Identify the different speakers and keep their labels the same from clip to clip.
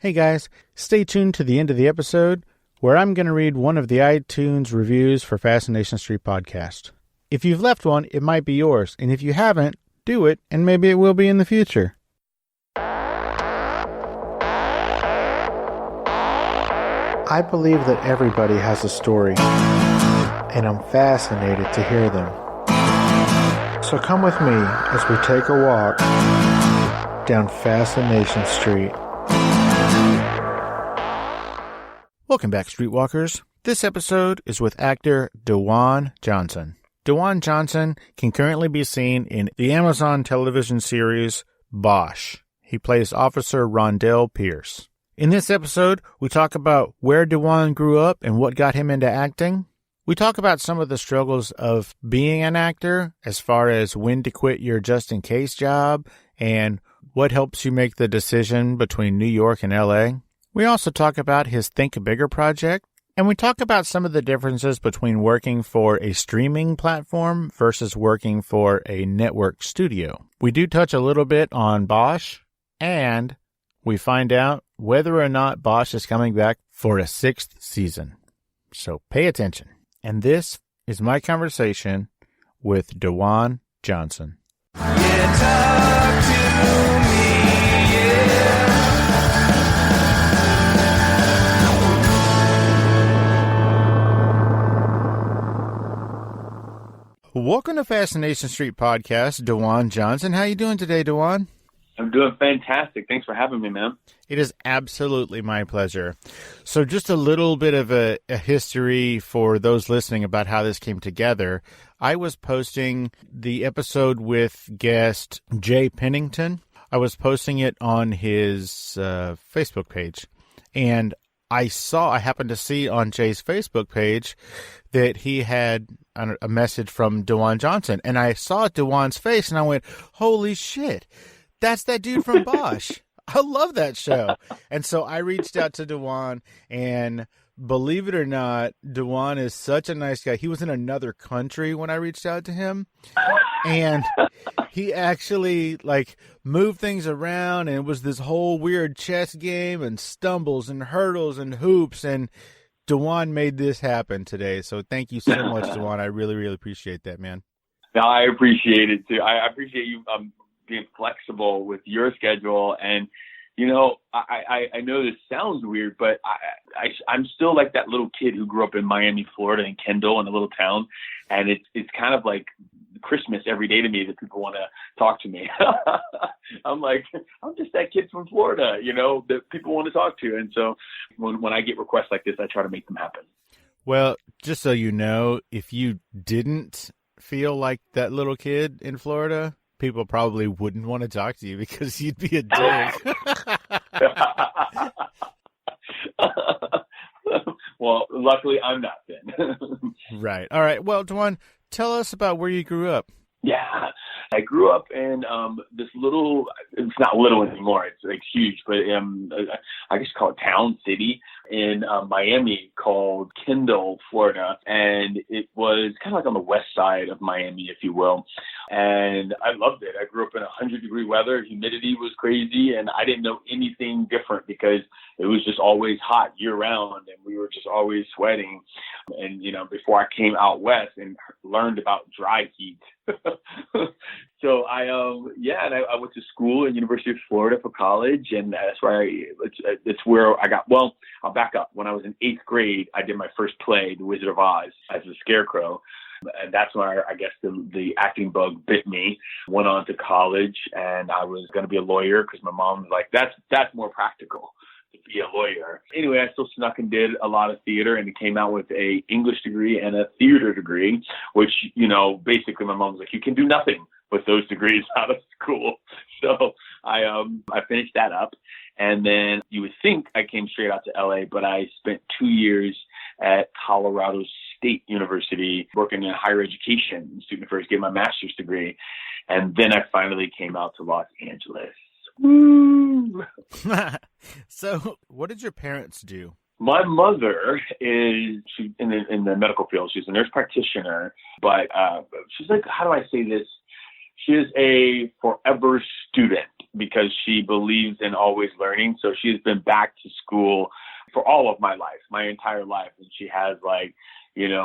Speaker 1: Hey guys, stay tuned to the end of the episode where I'm going to read one of the iTunes reviews for Fascination Street Podcast. If you've left one, it might be yours, and if you haven't, do it, and maybe it will be in the future. I believe that everybody has a story, and I'm fascinated to hear them. So come with me as we take a walk down Fascination Street. Welcome back, Streetwalkers. This episode is with actor DaJuan Johnson. DaJuan Johnson can currently be seen in the Amazon television series Bosch. He plays Officer Rondell Pierce. In this episode, we talk about where DaJuan grew up and what got him into acting. We talk about some of the struggles of being an actor, as far as when to quit your just-in-case job and what helps you make the decision between New York and L.A. We also talk about his Think Bigger project, and we talk about some of the differences between working for a streaming platform versus working for a network studio. We do touch a little bit on Bosch, and we find out whether or not Bosch is coming back for a 6th season. So pay attention. And this is my conversation with DaJuan Johnson. Yeah, talk to me, yeah. Welcome to Fascination Street Podcast, DaJuan Johnson. How you doing today, DaJuan?
Speaker 2: I'm doing fantastic. Thanks for having me, man.
Speaker 1: It is absolutely my pleasure. So just a little bit of a history for those listening about how this came together. I was posting the episode with guest Jay Pennington. I was posting it on his Facebook page, and I happened to see on Jay's Facebook page that he had a message from DaJuan Johnson, and I saw DaJuan's face, and I went, holy shit, that's that dude from Bosch. I love that show. And so I reached out to DaJuan, and believe it or not, DaJuan is such a nice guy. He was in another country when I reached out to him, and he actually moved things around, and it was this whole weird chess game and stumbles and hurdles and hoops, and DaJuan made this happen today. So thank you so much, DaJuan. I really, really appreciate that, man.
Speaker 2: No, I appreciate it too. I appreciate you being flexible with your schedule. And, you know, I know this sounds weird, but I'm still like that little kid who grew up in Miami, Florida, in Kendall, in a little town. And it's kind of like Christmas every day to me that people want to talk to me. I'm just that kid from Florida, you know, that people want to talk to. And so when I get requests like this, I try to make them happen.
Speaker 1: Well, just so you know, if you didn't feel like that little kid in Florida, people probably wouldn't want to talk to you because you'd be a dick.
Speaker 2: Well, luckily I'm not then.
Speaker 1: Right. All right. Well, DaJuan, tell us about where you grew up.
Speaker 2: Yeah, I grew up in this little, it's not little anymore, it's huge, but I guess call it town, city in Miami called Kendall, Florida. And it was kind of like on the west side of Miami, if you will. And I loved it. I grew up in 100-degree weather. Humidity was crazy. And I didn't know anything different because it was just always hot year round. And we were just always sweating. And, you know, before I came out west and learned about dry heat. So I went to school at University of Florida for college, and that's where it's where I got, well, I'll back up. When I was in 8th grade, I did my first play, The Wizard of Oz, as a scarecrow. And that's when I guess the acting bug bit me. Went on to college, and I was going to be a lawyer because my mom was like, that's more practical to be a lawyer. Anyway, I still snuck and did a lot of theater, and came out with a English degree and a theater degree, which, you know, basically my mom was like, you can do nothing with those degrees out of school. So I finished that up. And then you would think I came straight out to LA, but I spent 2 years at Colorado State University working in higher education, student affairs, getting my master's degree. And then I finally came out to Los Angeles. Woo!
Speaker 1: So what did your parents do?
Speaker 2: My mother is in the medical field. She's a nurse practitioner, but she's like, how do I say this? She is a forever student because she believes in always learning. So she's been back to school for all of my life, my entire life. And she has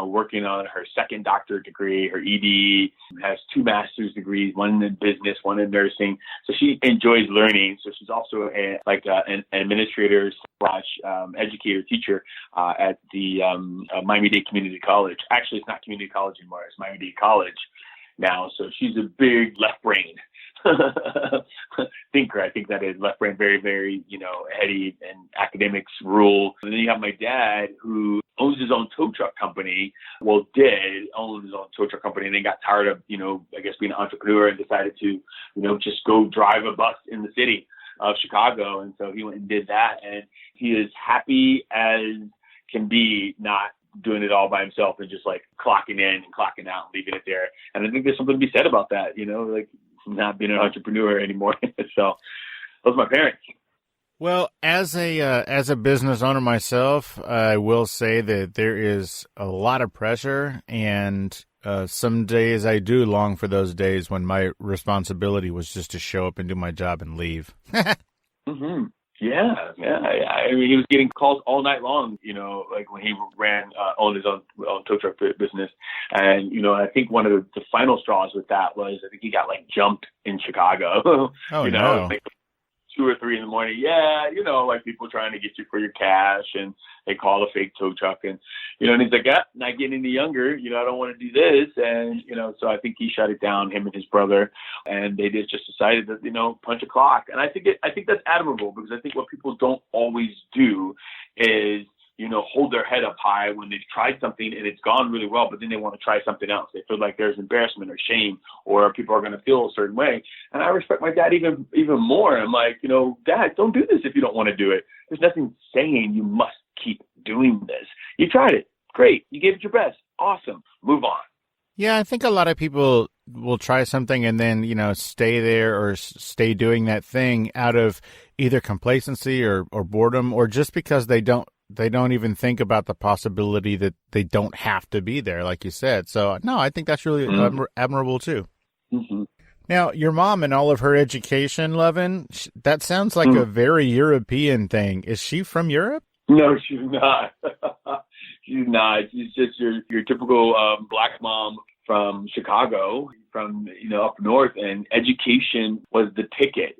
Speaker 2: working on her second doctorate degree, her ED, has 2 master's degrees, one in business, one in nursing. So she enjoys learning. So she's also an administrator / educator teacher at the Miami-Dade Community College. Actually, it's not community college anymore. It's Miami-Dade College now. So she's a big left brain thinker. I think that is left brain, very, very, heady, and academics rule. And then you have my dad, who owns his own tow truck company. Well, did own his own tow truck company, and then got tired of, I guess, being an entrepreneur, and decided to, just go drive a bus in the city of Chicago. And so he went and did that, and he is happy as can be, not doing it all by himself and just clocking in and clocking out and leaving it there. And I think there's something to be said about that, not being an entrepreneur anymore. So those are my parents.
Speaker 1: Well, as a business owner myself, I will say that there is a lot of pressure, and some days I do long for those days when my responsibility was just to show up and do my job and leave.
Speaker 2: Mm-hmm. Yeah. I mean, he was getting calls all night long, when he owned his own tow truck business. And, I think one of the final straws with that was, I think he got jumped in Chicago.
Speaker 1: Oh, no.
Speaker 2: 2 or 3 in the morning. Yeah. People trying to get you for your cash, and they call a fake tow truck, and, and he's like, not getting any younger. I don't want to do this. And, so I think he shut it down, him and his brother, and they just decided to, punch a clock. And I think that's admirable, because I think what people don't always do is, hold their head up high when they've tried something and it's gone really well, but then they want to try something else. They feel like there's embarrassment or shame, or people are going to feel a certain way. And I respect my dad even more. I'm like, Dad, don't do this if you don't want to do it. There's nothing saying you must keep doing this. You tried it. Great. You gave it your best. Awesome. Move on.
Speaker 1: Yeah, I think a lot of people will try something and then, stay there or stay doing that thing out of either complacency or boredom, or just because they don't even think about the possibility that they don't have to be there, like you said. So, no, I think that's really admirable, too.
Speaker 2: Mm-hmm.
Speaker 1: Now, your mom and all of her education, Levin, that sounds like a very European thing. Is she from Europe?
Speaker 2: No, she's not. She's not. She's just your typical Black mom from Chicago, from, up north, and education was the ticket,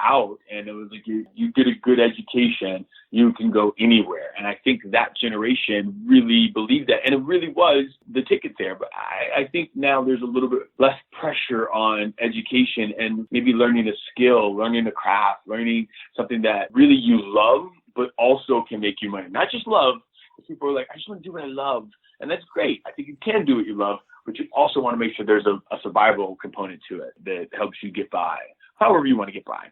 Speaker 2: out. And it was like, you get a good education, you can go anywhere. And I think that generation really believed that. And it really was the ticket there. But I think now there's a little bit less pressure on education, and maybe learning a skill, learning a craft, learning something that really you love, but also can make you money. Not just love. People are like, I just want to do what I love. And that's great. I think you can do what you love, but you also want to make sure there's a survival component to it that helps you get by, however you want to get by.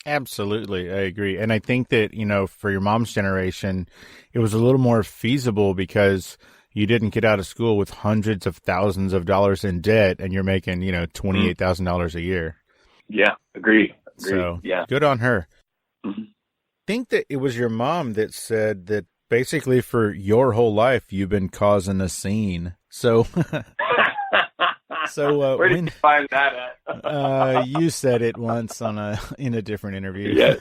Speaker 1: Absolutely. I agree. And I think that, for your mom's generation, it was a little more feasible because you didn't get out of school with hundreds of thousands of dollars in debt, and you're making, $28,000 a year.
Speaker 2: Yeah. Agreed.
Speaker 1: So
Speaker 2: yeah.
Speaker 1: Good on her.
Speaker 2: Mm-hmm.
Speaker 1: I think that it was your mom that said that basically for your whole life, you've been causing a scene. So,
Speaker 2: where did you find that at?
Speaker 1: You said it once in a different interview.
Speaker 2: Yes.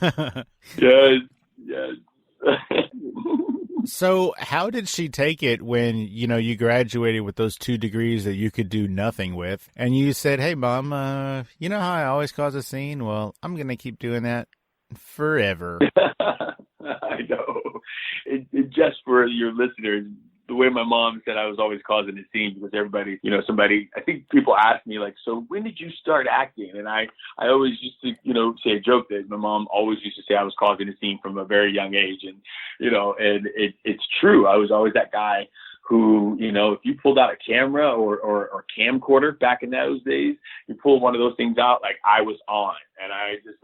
Speaker 1: So how did she take it when, you graduated with those 2 degrees that you could do nothing with, and you said, hey, Mom, you know how I always cause a scene? Well, I'm going to keep doing that forever.
Speaker 2: I know. Just for your listeners, the way my mom said I was always causing a scene, because everybody, I think people ask me, so when did you start acting? And I always used to, say a joke that my mom always used to say I was causing a scene from a very young age. And, and it's true. I was always that guy who, if you pulled out a camera or camcorder back in those days, you pulled one of those things out, I was on. And I just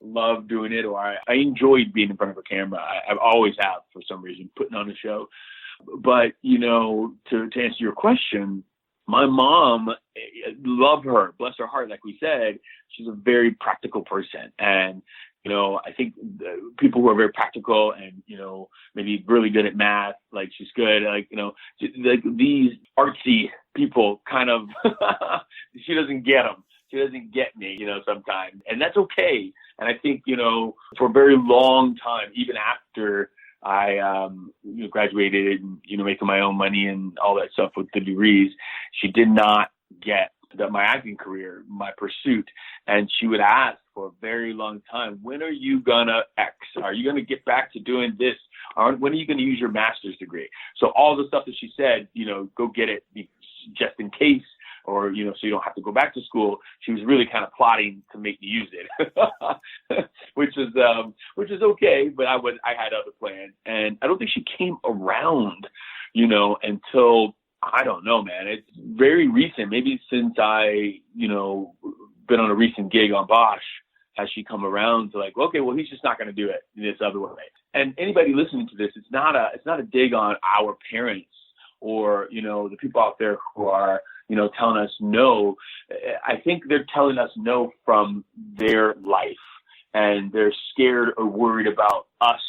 Speaker 2: loved doing it, or I enjoyed being in front of a camera. I've always have, for some reason, putting on a show. But, to answer your question, my mom, love her, bless her heart, like we said, she's a very practical person. And, I think people who are very practical and, maybe really good at math, she's good, these artsy people kind of, she doesn't get them. She doesn't get me, sometimes. And that's okay. And I think, for a very long time, even after I graduated and, making my own money and all that stuff with the degrees, she did not get my acting career, my pursuit. And she would ask for a very long time, when are you gonna X? Are you gonna get back to doing this? Or when are you gonna use your master's degree? So all the stuff that she said, go get it just in case, or, so you don't have to go back to school. She was really kind of plotting to make me use it, which is okay. But I had other plans, and I don't think she came around, until, I don't know, man. It's very recent. Maybe since I, been on a recent gig on Bosch, has she come around to like, okay, well, he's just not going to do it this other way. And anybody listening to this, it's not a dig on our parents or, the people out there who are, telling us no. I think they're telling us no from their life, and they're scared or worried about us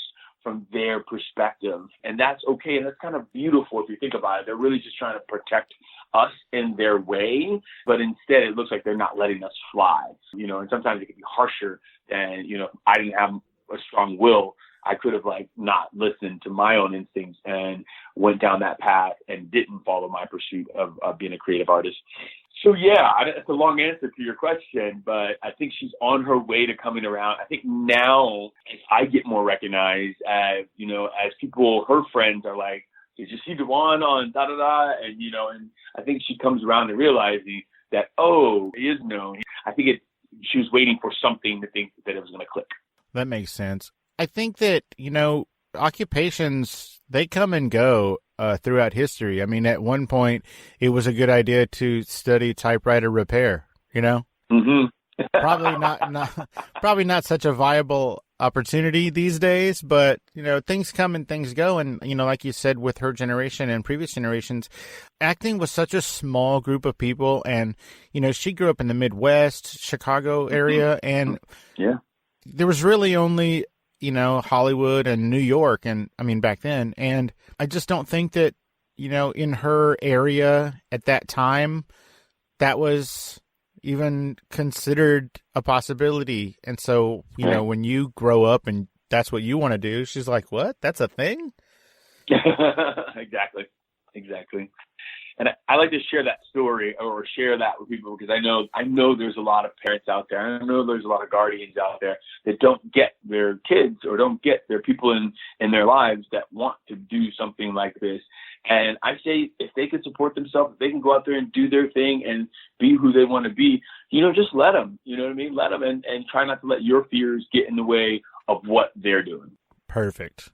Speaker 2: from their perspective. And that's okay. And that's kind of beautiful if you think about it. They're really just trying to protect us in their way, but instead it looks like they're not letting us fly, and sometimes it can be harsher than, if I didn't have a strong will, I could have not listened to my own instincts and went down that path and didn't follow my pursuit of being a creative artist. So yeah, it's a long answer to your question, but I think she's on her way to coming around. I think now, as I get more recognized, as people, her friends are like, did you see DaJuan on da-da-da? And, and I think she comes around to realizing that, oh, he is known. I think she was waiting for something to think that it was going to click.
Speaker 1: That makes sense. I think that, occupations, they come and go throughout history. I mean, at one point, it was a good idea to study typewriter repair,
Speaker 2: Mm-hmm.
Speaker 1: Probably not such a viable opportunity these days, but, things come and things go. And, like you said, with her generation and previous generations, acting was such a small group of people. And, she grew up in the Midwest, Chicago area, and there was really only, Hollywood and New York, and I mean, back then. And I just don't think that, in her area at that time, that was even considered a possibility. And so, when you grow up and that's what you want to do, she's like, what? That's a thing?
Speaker 2: Exactly. And I like to share that story or share that with people because I know there's a lot of parents out there. I know there's a lot of guardians out there that don't get their kids or don't get their people in their lives that want to do something like this. And I say if they can support themselves, if they can go out there and do their thing and be who they want to be, just let them, you know what I mean? Let them and try not to let your fears get in the way of what they're doing.
Speaker 1: Perfect.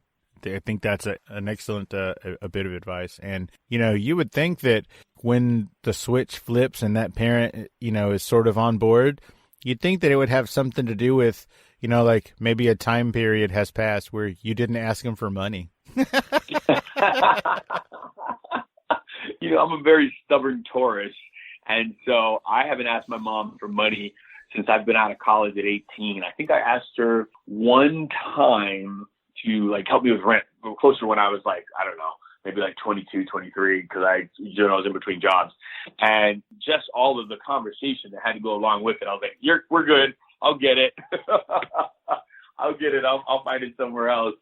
Speaker 1: I think that's an excellent a bit of advice. And, you would think that when the switch flips and that parent, is sort of on board, you'd think that it would have something to do with, like maybe a time period has passed where you didn't ask him for money.
Speaker 2: I'm a very stubborn Taurus. And so I haven't asked my mom for money since I've been out of college at 18. I think I asked her one time to help me with rent closer when I was I don't know, maybe 22, 23, because I was in between jobs. And just all of the conversation that had to go along with it, I was like, we're good. I'll get it. I'll get it. I'll find it somewhere else.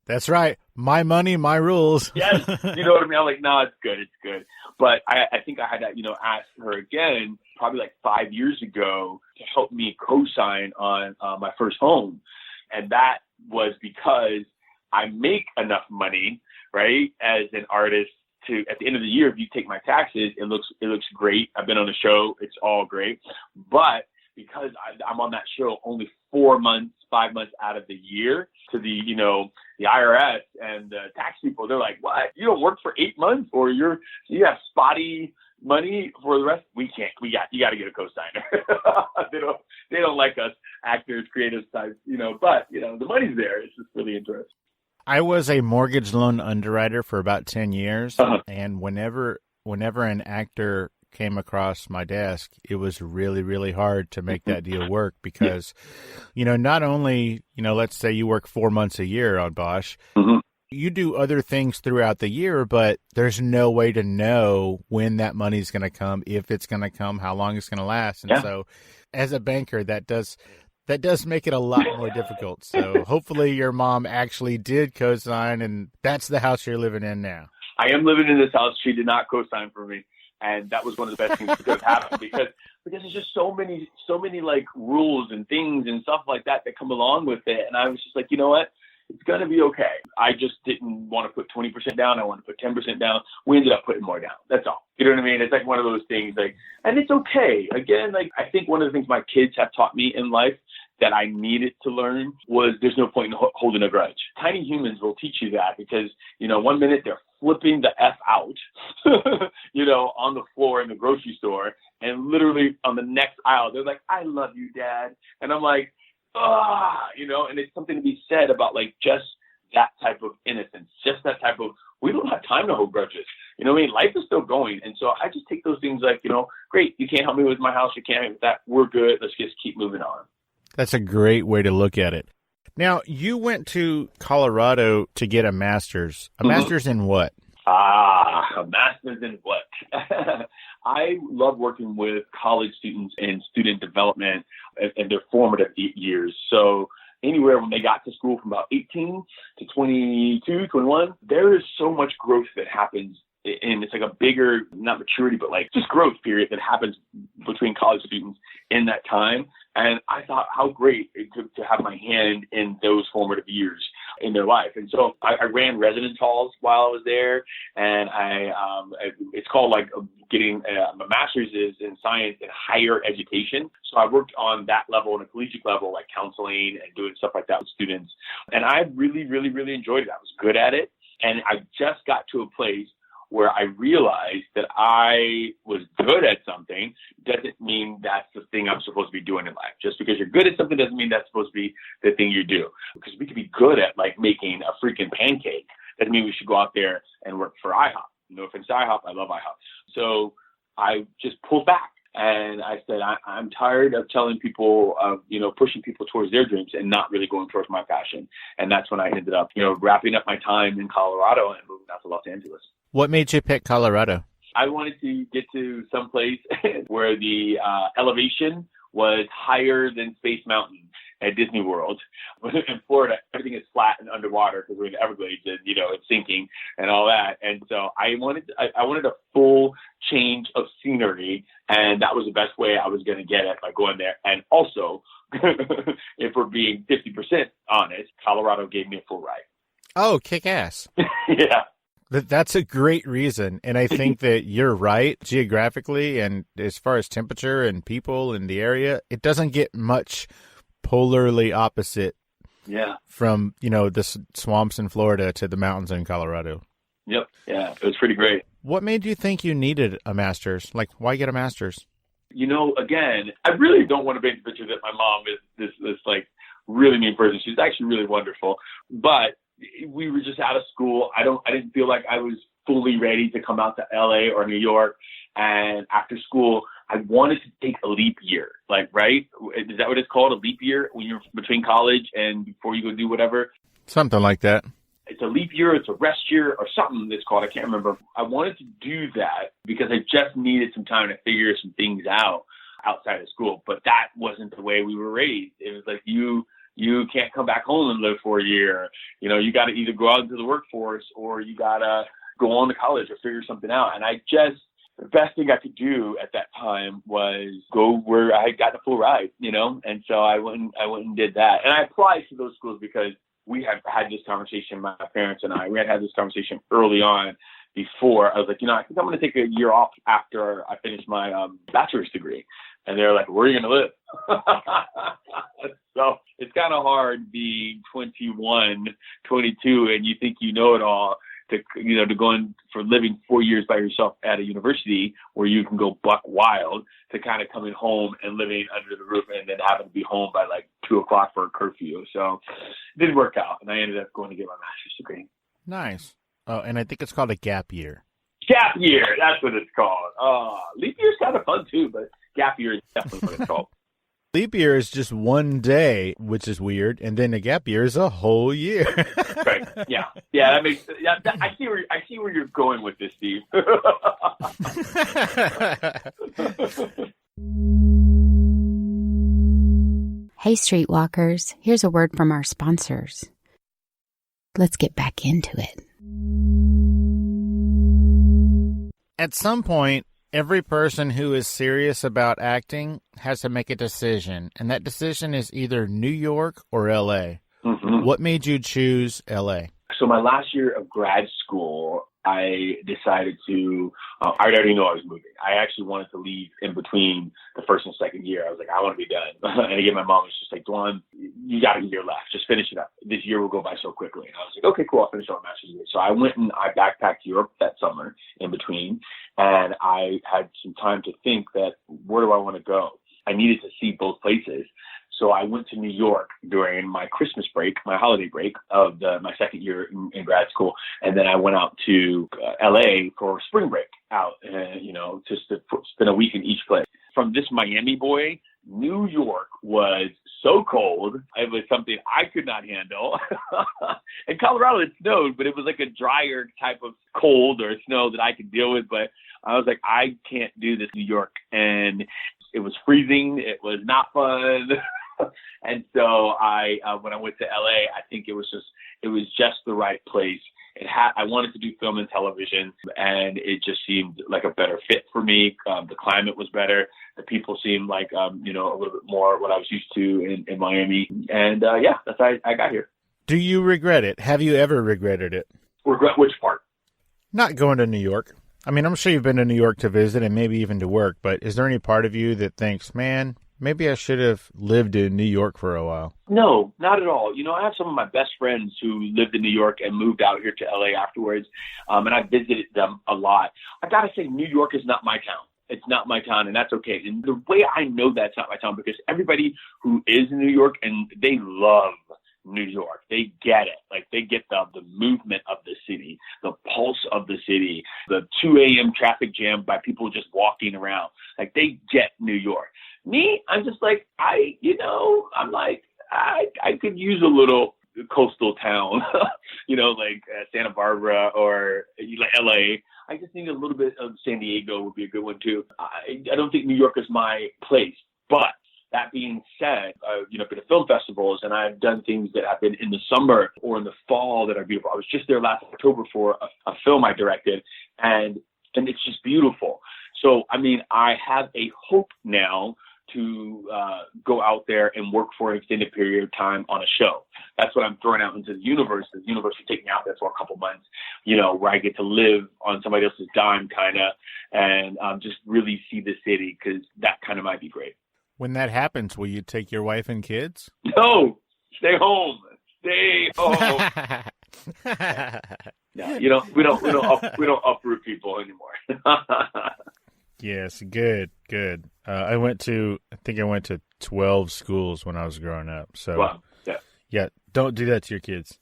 Speaker 1: That's right. My money, my rules.
Speaker 2: Yes. You know what I mean? I'm like, no, it's good. But I think I had to, ask her again, probably 5 years ago to help me co-sign on my first home. And that was because I make enough money, right, as an artist to, at the end of the year, if you take my taxes, it looks great. I've been on the show. It's all great. But because I'm on that show only 5 months out of the year, to the IRS and the tax people, they're like, what? You don't work for 8 months or you have spotty money for the rest? You got to get a co-signer. They don't like us actors, creative types, but the money's there. It's just really interesting.
Speaker 1: I was a mortgage loan underwriter for about 10 years. And whenever an actor came across my desk, it was really, really hard to make that deal work because, not only, let's say you work 4 months a year on Bosch, You do other things throughout the year, but there's no way to know when that money's going to come, if it's going to come, how long it's going to last. And so as a banker, that does make it a lot more difficult. So hopefully your mom actually did co-sign, and that's the house you're living in now.
Speaker 2: I am living in this house. She did not co-sign for me. And that was one of the best things that could have happened because there's just so many like rules and things and stuff like that come along with it. And I was just like, you know what? It's going to be okay. I just didn't want to put 20% down. I wanted to put 10% down. We ended up putting more down. That's all. You know what I mean? It's like one of those things, like, and it's okay. Again, like, I think one of the things my kids have taught me in life that I needed to learn was there's no point in holding a grudge. Tiny humans will teach you that because, you know, one minute they're flipping the F out, you know, on the floor in the grocery store. And literally on the next aisle, they're like, I love you, Dad. And I'm like, you know, and it's something to be said about like just that type of innocence, just that type of, we don't have time to hold grudges. You know what I mean? Life is still going. And so I just take those things like, you know, great, you can't help me with my house. You can't help me with that. We're good. Let's just keep moving on.
Speaker 1: That's a great way to look at it. Now, you went to Colorado to get a master's. A master's in what?
Speaker 2: A master's in what? I love working with college students in student development and their formative years. So anywhere when they got to school from about 18 to 22, 21, there is so much growth that happens. And it's like a bigger, not maturity, but like just growth period that happens between college students in that time. And I thought how great it took to have my hand in those formative years in their life. And so I ran residence halls while I was there. And it's called like getting a master's is in science and higher education. So I worked on that level and a collegiate level, like counseling and doing stuff like that with students. And I really, really, really enjoyed it. I was good at it. And I just got to a place where I realized that I was good at something doesn't mean that's the thing I'm supposed to be doing in life. Just because you're good at something doesn't mean that's supposed to be the thing you do. Because we could be good at like making a freaking pancake. Doesn't mean we should go out there and work for IHOP. No offense to IHOP. I love IHOP. So I just pulled back. And I said, I'm tired of telling people, pushing people towards their dreams and not really going towards my passion. And that's when I ended up, wrapping up my time in Colorado and moving out to Los Angeles.
Speaker 1: What made you pick Colorado?
Speaker 2: I wanted to get to some place where the elevation was higher than Space Mountain at Disney World. In Florida, everything is flat and underwater because we're in the Everglades and, it's sinking and all that. And so I wanted a full change of scenery, and that was the best way I was going to get it by going there. And also, if we're being 50% honest, Colorado gave me a full ride.
Speaker 1: Oh, kick ass.
Speaker 2: Yeah.
Speaker 1: That's a great reason, and I think that you're right geographically, and as far as temperature and people in the area, it doesn't get much polarly opposite.
Speaker 2: Yeah.
Speaker 1: From the swamps in Florida to the mountains in Colorado.
Speaker 2: Yep. Yeah, it was pretty great.
Speaker 1: What made you think you needed a master's? Like, why get a master's?
Speaker 2: Again, I really don't want to paint the picture that my mom is this like really mean person. She's actually really wonderful, but we were just out of school. I didn't feel like I was fully ready to come out to LA or New York. And after school, I wanted to take a leap year. Like, right? Is that what it's called? A leap year when you're between college and before you go do whatever?
Speaker 1: Something like that.
Speaker 2: It's a leap year. It's a rest year or something it's called. I can't remember. I wanted to do that because I just needed some time to figure some things out outside of school. But that wasn't the way we were raised. It was like, you can't come back home and live for a year. You got to either go out into the workforce or you got to go on to college or figure something out. And the best thing I could do at that time was go where I had gotten a full ride, And so I went and did that. And I applied to those schools because we had this conversation, my parents and I, we had this conversation early on before. I was like, I think I'm going to take a year off after I finish my bachelor's degree. And they're like, where are you going to live? So it's kind of hard being 21, 22, and you think you know it all to go in for living 4 years by yourself at a university where you can go buck wild to kind of coming home and living under the roof and then having to be home by like 2:00 for a curfew. So it didn't work out, and I ended up going to get my master's degree.
Speaker 1: Nice. Oh, and I think it's called a gap year.
Speaker 2: Gap year, that's what it's called. Leap year's kind of fun too, but gap year is definitely what it's called.
Speaker 1: leap year is just one day, which is weird, and then a gap year is a whole year.
Speaker 2: Right. Yeah. Yeah. That makes. Yeah. I see where you're going with this, Steve.
Speaker 3: Hey, Streetwalkers, here's a word from our sponsors. Let's get back into it.
Speaker 1: At some point, every person who is serious about acting has to make a decision, and that decision is either New York or L.A.
Speaker 2: Mm-hmm.
Speaker 1: What made you choose L.A.?
Speaker 2: So my last year of grad school, I decided to, I already know I was moving. I actually wanted to leave in between the first and second year. I was like, I want to be done. And again, my mom was just like, DaJuan, you got a year left. Just finish it up. This year will go by so quickly. And I was like, okay, cool. I'll finish my master's degree. So I went and I backpacked Europe that summer in between. And I had some time to think that, where do I want to go? I needed to see both places. So I went to New York during my Christmas break, my holiday break of my second year in grad school. And then I went out to LA for spring break out, just to spend a week in each place. From this Miami boy, New York was so cold. It was something I could not handle. In Colorado, it snowed, but it was like a drier type of cold or snow that I could deal with. But I was like, I can't do this New York. And it was freezing. It was not fun. And so when I went to LA, I think it was just the right place. I wanted to do film and television, and it just seemed like a better fit for me. The climate was better. The people seemed like, a little bit more what I was used to in Miami. And that's how I got here.
Speaker 1: Do you regret it? Have you ever regretted it?
Speaker 2: Regret which part?
Speaker 1: Not going to New York. I mean, I'm sure you've been to New York to visit and maybe even to work, but is there any part of you that thinks, man, maybe I should have lived in New York for a while? No,
Speaker 2: not at all. I have some of my best friends who lived in New York and moved out here to LA afterwards, and I visited them a lot. I got to say, New York is not my town. It's not my town, and that's okay. And the way I know that's not my town, because everybody who is in New York, and they love New York. They get it. Like, they get the movement of the city, the pulse of the city, the 2 a.m. traffic jam by people just walking around. Like, they get New York. Me, I'm just like, I could use a little coastal town, like Santa Barbara or like LA. I just think a little bit of San Diego would be a good one too. I don't think New York is my place, but that being said, I've been to film festivals, and I've done things that have been in the summer or in the fall that are beautiful. I was just there last October for a film I directed, and it's just beautiful. So, I mean, I have a hope now to go out there and work for an extended period of time on a show. That's what I'm throwing out into the universe. The universe will take me out there for a couple months, where I get to live on somebody else's dime kind of, and just really see the city, because that kind of might be great.
Speaker 1: When that happens, will you take your wife and kids?
Speaker 2: No, stay home. Stay home. No, we don't uproot people anymore.
Speaker 1: Yes, good. I went to 12 schools when I was growing up. So,
Speaker 2: wow.
Speaker 1: Yeah, don't do that to your kids.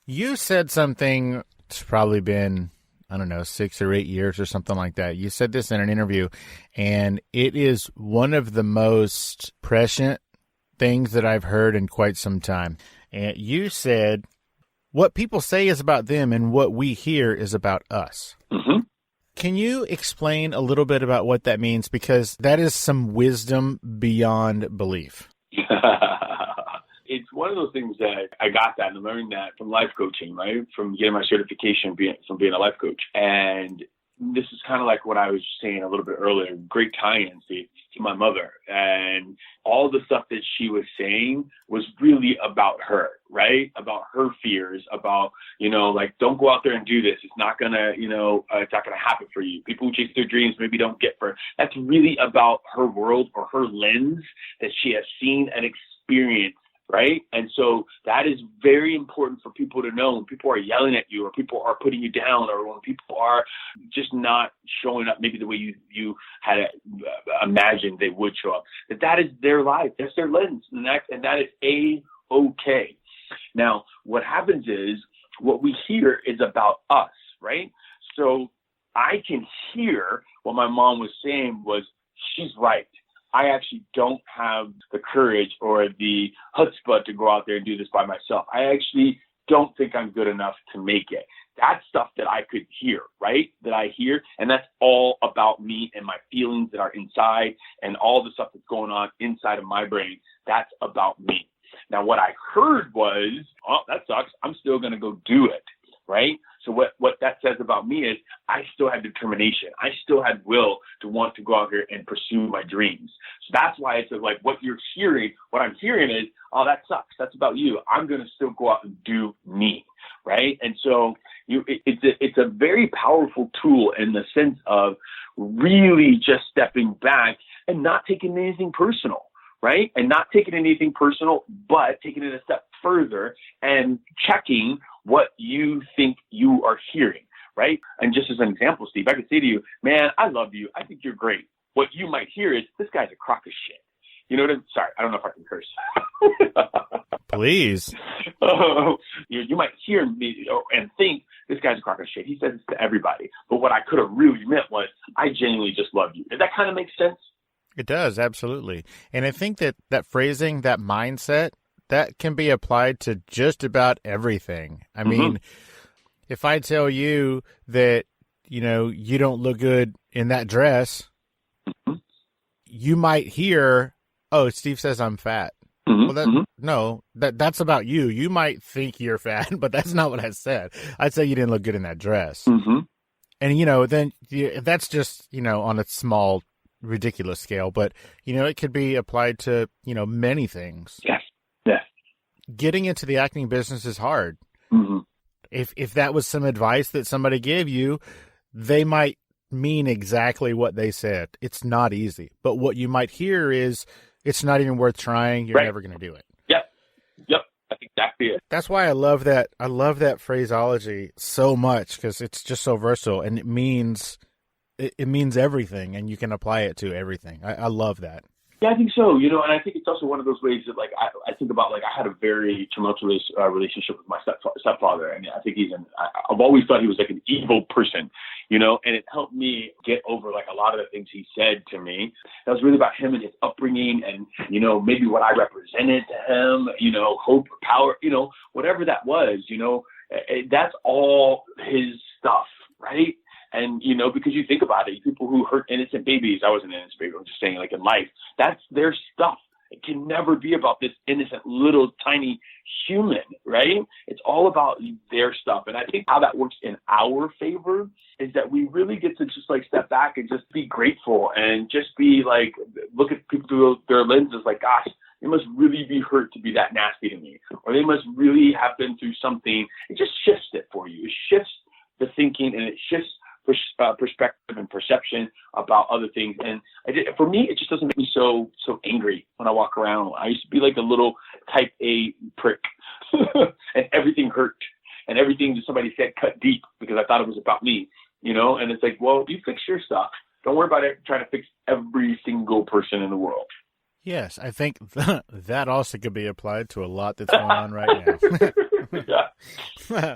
Speaker 1: You said something, it's probably been, 6 or 8 years or something like that. You said this in an interview, and it is one of the most prescient things that I've heard in quite some time. And you said, what people say is about them, and what we hear is about us.
Speaker 2: Mm-hmm.
Speaker 1: Can you explain a little bit about what that means? Because that is some wisdom beyond belief.
Speaker 2: It's one of those things that I got that and learned that from life coaching, right? From getting my certification from being a life coach. And this is kind of like what I was saying a little bit earlier, great tie-in, Steve, to my mother. And all the stuff that she was saying was really about her, right? About her fears, about, don't go out there and do this. It's not going to, it's not going to happen for you. People who chase their dreams maybe don't get for. That's really about her world or her lens that she has seen and experienced. Right. And so that is very important for people to know when people are yelling at you, or people are putting you down, or when people are just not showing up maybe the way you had imagined they would show up, that is their life. That's their lens. And that is A-okay. Now, what happens is what we hear is about us. Right. So I can hear what my mom was saying was, she's right. I actually don't have the courage or the chutzpah to go out there and do this by myself. I actually don't think I'm good enough to make it. That's stuff that I could hear, right? That I hear. And that's all about me and my feelings that are inside and all the stuff that's going on inside of my brain. That's about me. Now, what I heard was, oh, that sucks. I'm still going to go do it, right? So what that says about me is I still had determination. I still had will to want to go out here and pursue my dreams. So that's why it's like what you're hearing, what I'm hearing is, oh, that sucks. That's about you. I'm going to still go out and do me, right? And so it's a very powerful tool in the sense of really just stepping back and not taking anything personal. Right? And not taking anything personal, but taking it a step further and checking what you think you are hearing, right? And just as an example, Steve, I could say to you, man, I love you. I think you're great. What you might hear is, this guy's a crock of shit. You know what I'm sorry, I don't know if I can curse.
Speaker 1: Please.
Speaker 2: You might hear me and think, this guy's a crock of shit. He says this to everybody. But what I could have really meant was, I genuinely just love you. Does that kind of make sense?
Speaker 1: It does, absolutely. And I think that phrasing, that mindset, that can be applied to just about everything. I mean, if I tell you that, you don't look good in that dress, you might hear, oh, Steve says I'm fat. Well, that's about you. You might think you're fat, but that's not what I said. I'd say you didn't look good in that dress. And, then that's just, on a small ridiculous scale, but it could be applied to many things.
Speaker 2: Yes.
Speaker 1: Getting into the acting business is hard. If that was some advice that somebody gave you, they might mean exactly what they said. It's not easy, but what you might hear is, it's not even worth trying. You're never going to do it.
Speaker 2: Yep. That's exactly it.
Speaker 1: That's why I love that phraseology so much, because it's just so versatile, and it means everything, and you can apply it to everything. I love that.
Speaker 2: Yeah, I think so. And I think it's also one of those ways that, like, I think about, like, I had a very tumultuous relationship with my stepfather, and I think I've always thought he was like an evil person, and it helped me get over, like, a lot of the things he said to me. That was really about him and his upbringing, and maybe what I represented to him, hope, power, whatever that was, that's all his stuff, right? And, because you think about it, people who hurt innocent babies, I wasn't an innocent baby, I'm just saying, like, in life, that's their stuff. It can never be about this innocent little tiny human, right? It's all about their stuff. And I think how that works in our favor is that we really get to just, like, step back and just be grateful and just be like, look at people through their lenses like, gosh, they must really be hurt to be that nasty to me. Or they must really have been through something. It just shifts it for you. It shifts the thinking, and it shifts perspective and perception about other things. And for me, it just doesn't make me so angry when I walk around. I used to be like a little type A prick and everything hurt, and everything that somebody said cut deep because I thought it was about me, and it's like, well, you fix your stuff. Don't worry about it trying to fix every single person in the world.
Speaker 1: Yes, I think that also could be applied to a lot that's going on right now.
Speaker 2: Yeah.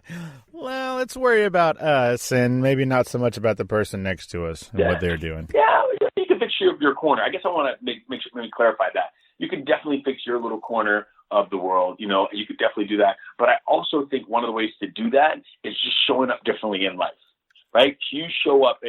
Speaker 1: Well, let's worry about us and maybe not so much about the person next to us and what they're doing.
Speaker 2: Yeah, you can fix your corner. I guess I want to make sure, maybe clarify that. You can definitely fix your little corner of the world, you could definitely do that. But I also think one of the ways to do that is just showing up differently in life. Right? You show up.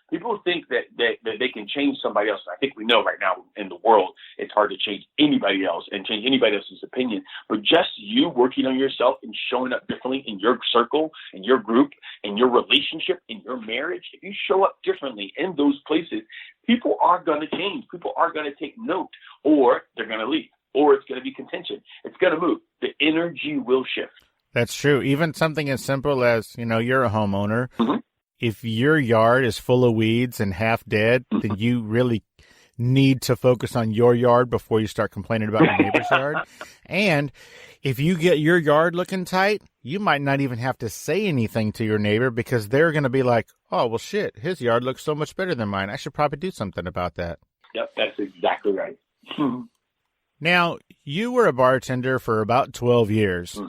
Speaker 2: People think that they can change somebody else. I think we know right now in the world, it's hard to change anybody else and change anybody else's opinion. But just you working on yourself and showing up differently in your circle, in your group, in your relationship, in your marriage, if you show up differently in those places, people are going to change. People are going to take note, or they're going to leave, or it's going to be contention. It's going to move. The energy will shift.
Speaker 1: That's true. Even something as simple as, you're a homeowner. If your yard is full of weeds and half dead, then you really need to focus on your yard before you start complaining about your neighbor's yard. And if you get your yard looking tight, you might not even have to say anything to your neighbor because they're going to be like, oh, well, shit, his yard looks so much better than mine. I should probably do something about that.
Speaker 2: Yep, that's exactly right.
Speaker 1: Now, you were a bartender for about 12 years,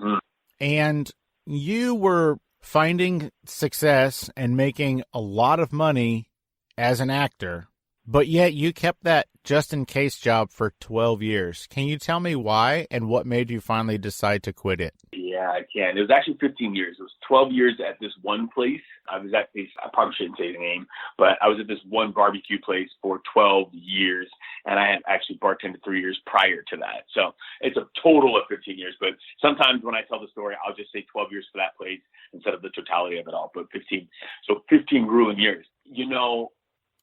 Speaker 1: and you were finding success and making a lot of money as an actor. But yet you kept that just-in-case job for 12 years. Can you tell me why and what made you finally decide to quit it?
Speaker 2: Yeah, I can. It was actually 15 years. It was 12 years at this one place. I was at this, I probably shouldn't say the name, but I was at this one barbecue place for 12 years, and I had actually bartended 3 years prior to that. So it's a total of 15 years. But sometimes when I tell the story, I'll just say 12 years for that place instead of the totality of it all, but 15. So 15 grueling years. You know,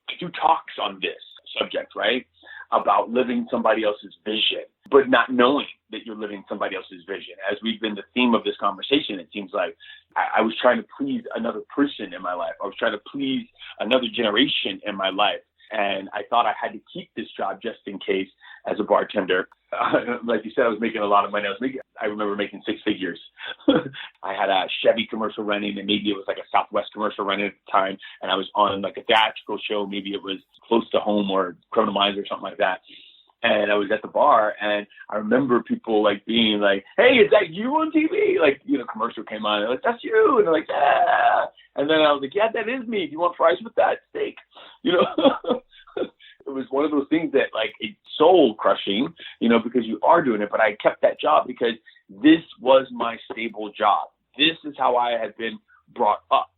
Speaker 2: I do talks on this subject, right? About living somebody else's vision, but not knowing that you're living somebody else's vision. As we've been the theme of this conversation, it seems like I was trying to please another person in my life. I was trying to please another generation in my life. And I thought I had to keep this job just in case as a bartender. Like you said, I was making a lot of money. I remember making six figures. I had a Chevy commercial running, and maybe it was like a Southwest commercial running at the time. And I was on like a theatrical show. Maybe it was Close to Home or Criminal Minds or something like that. And I was at the bar, and I remember people like being like, "Hey, is that you on TV?" Like, you know, commercial came on, and they're like, "That's you," and they're like, "Yeah." And then I was like, "Yeah, that is me. Do you want fries with that steak?" You know, it was one of those things that like it's soul crushing, you know, because you are doing it. But I kept that job because this was my stable job. This is how I had been brought up,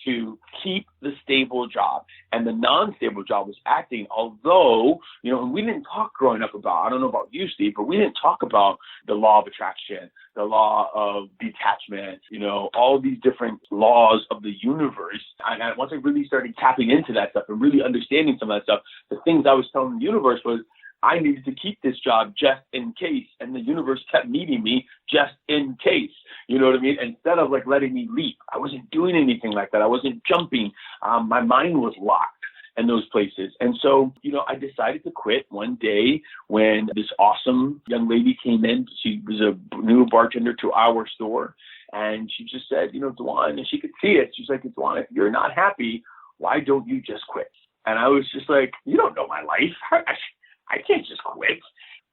Speaker 2: to keep the stable job. And the non-stable job was acting, although, you know, and we didn't talk growing up about, I don't know about you, Steve, but we didn't talk about the law of attraction, the law of detachment, you know, all these different laws of the universe. And once I really started tapping into that stuff and really understanding some of that stuff, the things I was telling the universe was, I needed to keep this job just in case. And the universe kept meeting me just in case. You know what I mean? Instead of like letting me leap, I wasn't doing anything like that. I wasn't jumping. My mind was locked in those places. And so, you know, I decided to quit one day when this awesome young lady came in. She was a new bartender to our store. And she just said, you know, DaJuan, and she could see it. She's like, DaJuan, if you're not happy, why don't you just quit? And I was just like, you don't know my life. I can't just quit.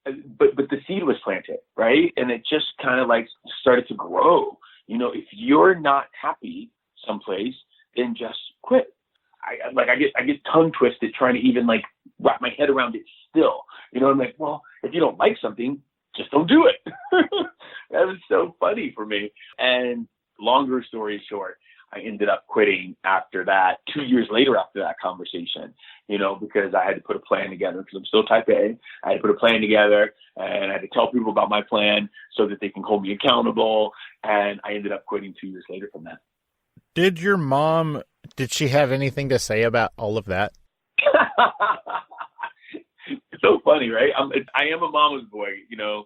Speaker 2: But the seed was planted, right? And it just kind of like started to grow. You know, if you're not happy someplace, then just quit. I get tongue twisted trying to even like wrap my head around it still. You know, I'm like, well, if you don't like something, just don't do it. That was so funny for me. And longer story short, I ended up quitting after that, 2 years later after that conversation, you know, because I had to put a plan together because I'm still type A. I had to put a plan together, and I had to tell people about my plan so that they can hold me accountable. And I ended up quitting 2 years later from that.
Speaker 1: Did your mom, did she have anything to say about all of that?
Speaker 2: It's so funny, right? I am a mama's boy, you know.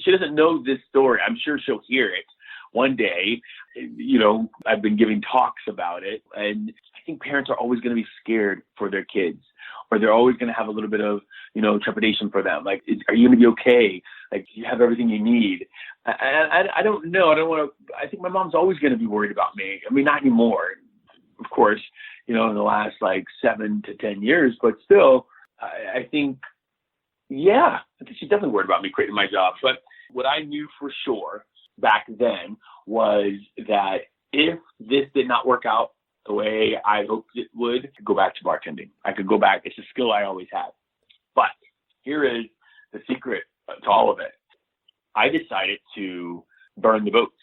Speaker 2: She doesn't know this story. I'm sure she'll hear it one day. You know, I've been giving talks about it, and I think parents are always going to be scared for their kids, or they're always going to have a little bit of, you know, trepidation for them. Like, are you going to be okay? Like, do you have everything you need? I don't know. I don't want to. I think my mom's always going to be worried about me. I mean, not anymore, of course, you know, in the last like 7 to 10 years, but still, I think, yeah, I think she's definitely worried about me quitting my job. But what I knew for sure back then was that if this did not work out the way I hoped it would, I could go back to bartending. I could go back. It's a skill I always had. But here is the secret to all of it. I decided to burn the boats.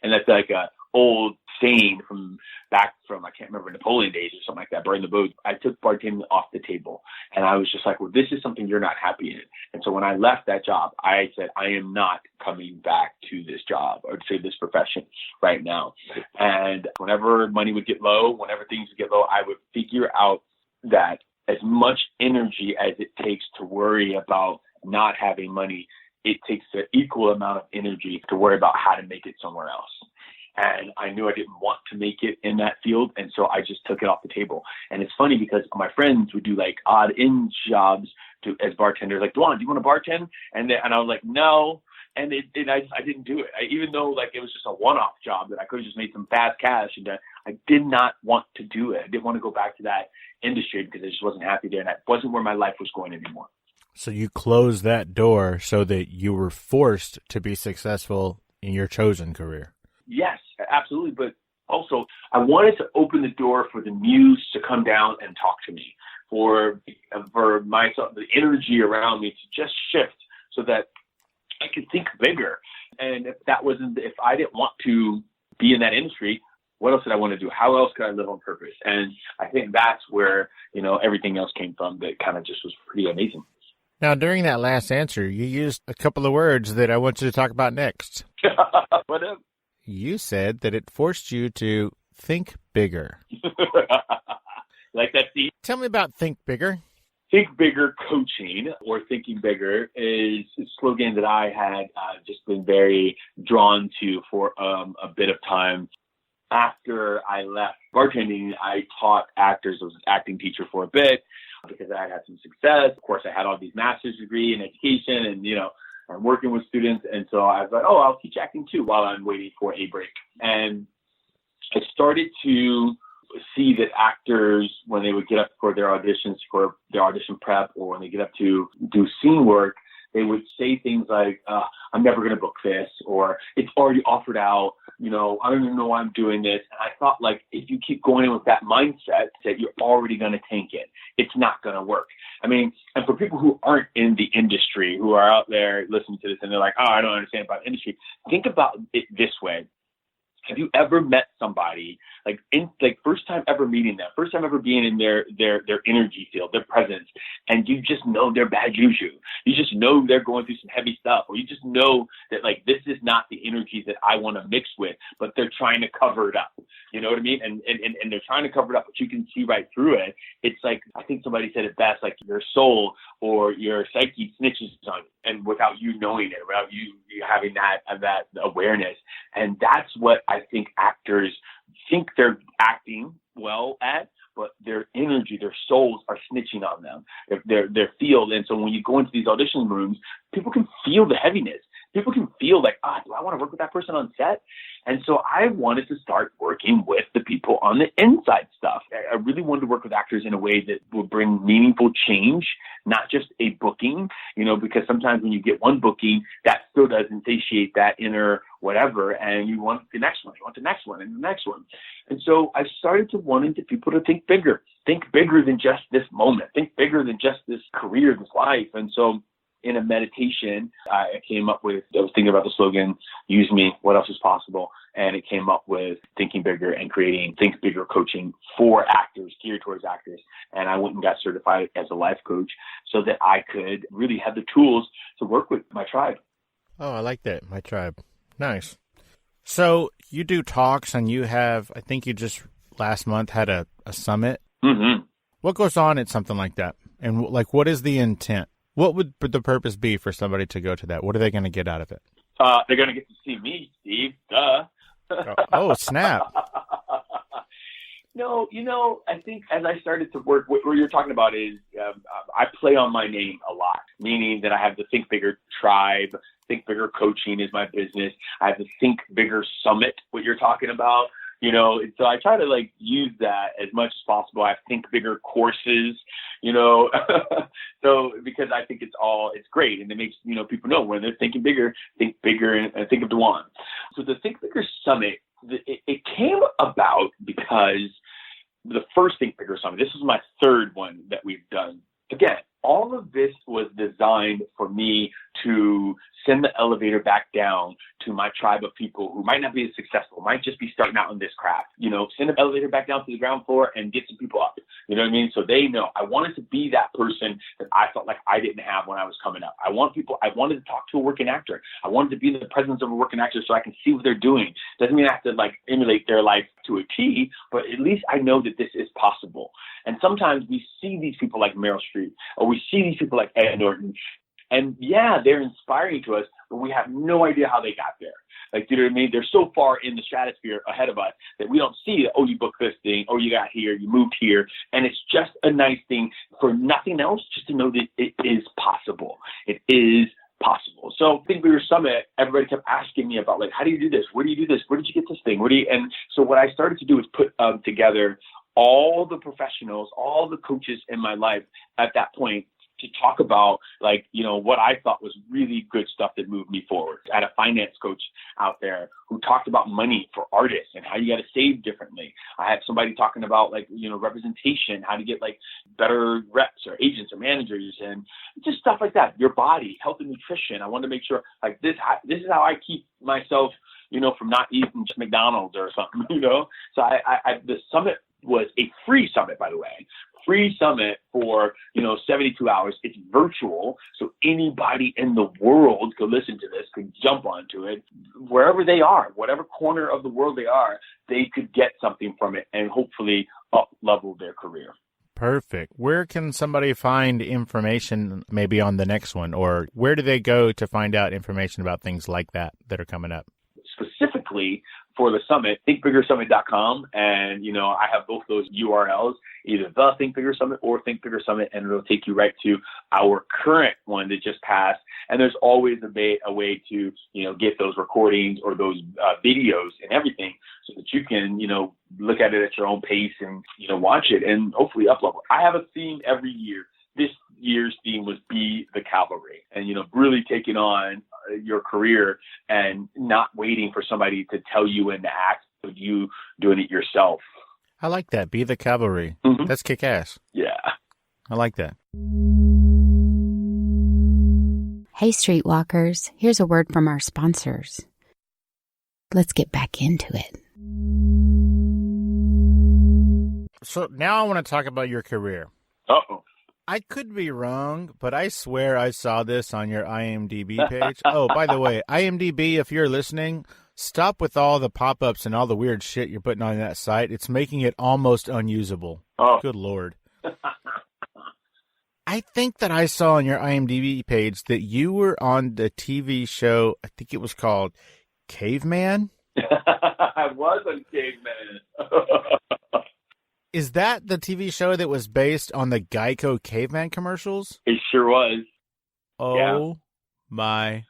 Speaker 2: And that's like a old saying from back from, I can't remember, Napoleon days or something like that, burn the boats. I took bartending off the table, and I was just like, well, this is something you're not happy in. And so when I left that job, I said, I am not coming back to this job or to this profession right now. And whenever money would get low, whenever things would get low, I would figure out that as much energy as it takes to worry about not having money, it takes an equal amount of energy to worry about how to make it somewhere else. And I knew I didn't want to make it in that field. And so I just took it off the table. And it's funny because my friends would do like odd in jobs as bartenders, like, DaJuan, do you want to bartend? And I was like, no. And I didn't do it. Even though like it was just a one-off job that I could have just made some fast cash. And I did not want to do it. I didn't want to go back to that industry because I just wasn't happy there. And that wasn't where my life was going anymore.
Speaker 1: So you closed that door so that you were forced to be successful in your chosen career.
Speaker 2: Yes, absolutely. But also, I wanted to open the door for the muse to come down and talk to me, for myself, the energy around me to just shift so that I could think bigger. And if I didn't want to be in that industry, what else did I want to do? How else could I live on purpose? And I think that's where, everything else came from that kind of just was pretty amazing.
Speaker 1: Now, during that last answer, you used a couple of words that I want you to talk about next.
Speaker 2: What up?
Speaker 1: You said that it forced you to think bigger.
Speaker 2: Like that, Steve?
Speaker 1: Tell me about Think Bigger.
Speaker 2: Think Bigger Coaching, or Thinking Bigger, is a slogan that I had just been very drawn to for a bit of time. After I left bartending, I taught actors. I was an acting teacher for a bit because I had some success. Of course, I had all these master's degree in education and, I'm working with students. And so I was like, I'll teach acting too while I'm waiting for a break. And I started to see that actors, when they would get up for their auditions, for their audition prep, or when they get up to do scene work, they would say things like, I'm never going to book this, or it's already offered out, I don't even know why I'm doing this. And I thought, like, if you keep going in with that mindset that you're already going to tank it, it's not going to work. I mean, and for people who aren't in the industry, who are out there listening to this and they're like, I don't understand about the industry, think about it this way. Have you ever met somebody, first time ever meeting them, first time ever being in their energy field, their presence, and you just know they're bad juju. You just know they're going through some heavy stuff, or you just know that, like, this is not the energy that I want to mix with, but they're trying to cover it up. You know what I mean? And they're trying to cover it up, but you can see right through it. It's like, I think somebody said it best, like your soul or your psyche snitches on you, and without you knowing it, without you having that awareness. And that's what I think actors think they're acting well at, but their energy, their souls are snitching on them, their field. And so when you go into these audition rooms, people can feel the heaviness. People can feel like, do I want to work with that person on set? And so I wanted to start working with the people on the inside stuff. I really wanted to work with actors in a way that would bring meaningful change, not just a booking, because sometimes when you get one booking, that still doesn't satiate that inner whatever, and you want the next one, you want the next one, and the next one. And so I started to wanting to people to think bigger than just this moment, think bigger than just this career, this life. And so in a meditation, I was thinking about the slogan, use me, what else is possible? And it came up with Thinking Bigger and creating Think Bigger coaching for actors, geared towards actors. And I went and got certified as a life coach so that I could really have the tools to work with my tribe.
Speaker 1: Oh, I like that. My tribe. Nice. So you do talks, and you have, I think you just last month had a summit.
Speaker 2: Mm-hmm.
Speaker 1: What goes on at something like that? And what is the intent? What would the purpose be for somebody to go to that? What are they going to get out of it?
Speaker 2: They're going to get to see me, Steve. Duh.
Speaker 1: Oh, snap.
Speaker 2: No, I think as I started to work, what you're talking about is I play on my name a lot, meaning that I have the Think Bigger tribe. Think Bigger coaching is my business. I have the Think Bigger Summit, what you're talking about. And so I try to use that as much as possible. I Think Bigger courses, so because I think it's great. And it makes, people know when they're thinking bigger, think bigger and think of DaJuan. So the Think Bigger Summit, it came about because the first Think Bigger Summit, this is my third one that we've done. Again, all of this was designed for me to send the elevator back down to my tribe of people who might not be as successful, might just be starting out in this craft. Send the elevator back down to the ground floor and get some people up. You know what I mean? So they know. I wanted to be that person that I felt like I didn't have when I was coming up. I wanted to talk to a working actor. I wanted to be in the presence of a working actor so I can see what they're doing. Doesn't mean I have to emulate their life to a T, but at least I know that this is possible. And sometimes we see these people like Meryl Streep, or we see these people like Ed Norton, and yeah, they're inspiring to us, but we have no idea how they got there. You know what I mean? They're so far in the stratosphere ahead of us that we don't see that, you booked this thing, you got here, you moved here. And it's just a nice thing for nothing else, just to know that it is possible. It is possible. So Think Bigger Summit, everybody kept asking me about how do you do this? Where do you do this? Where did you get this thing? And so what I started to do is put together all the professionals, all the coaches in my life at that point, to talk about what I thought was really good stuff that moved me forward. I had a finance coach out there who talked about money for artists and how you got to save differently. I had somebody talking about representation, how to get better reps or agents or managers and just stuff like that. Your body, health and nutrition. I wanted to make sure this is how I keep myself, from not eating just McDonald's or something, So the summit was a free summit, by the way. Free summit for 72 hours. It's virtual, so anybody in the world could listen to this, could jump onto it wherever they are, whatever corner of the world they are. They could get something from it and hopefully up level their career.
Speaker 1: Perfect. Where can somebody find information maybe on the next one, or where do they go to find out information about things like that are coming up?
Speaker 2: Specifically for the summit, thinkbiggersummit.com. And, I have both those URLs, either the Think Bigger Summit or Think Bigger Summit, and it'll take you right to our current one that just passed. And there's always a way to, get those recordings or those videos and everything so that you can, look at it at your own pace and, watch it and hopefully up level. I have a theme every year. This year's theme was Be the Cavalry, and, really taking on your career and not waiting for somebody to tell you when to act, but you doing it yourself.
Speaker 1: I like that. Be the Cavalry.
Speaker 2: Mm-hmm.
Speaker 1: That's kick-ass.
Speaker 2: Yeah.
Speaker 1: I like that.
Speaker 3: Hey, Streetwalkers, here's a word from our sponsors. Let's get back into it.
Speaker 1: So now I want to talk about your career.
Speaker 2: Uh-oh.
Speaker 1: I could be wrong, but I swear I saw this on your IMDb page. Oh, by the way, IMDb, if you're listening, stop with all the pop-ups and all the weird shit you're putting on that site. It's making it almost unusable.
Speaker 2: Oh.
Speaker 1: Good Lord. I think that I saw on your IMDb page that you were on the TV show, I think it was called Caveman?
Speaker 2: I was on Caveman.
Speaker 1: Is that the TV show that was based on the Geico Caveman commercials?
Speaker 2: It sure was.
Speaker 1: Oh, my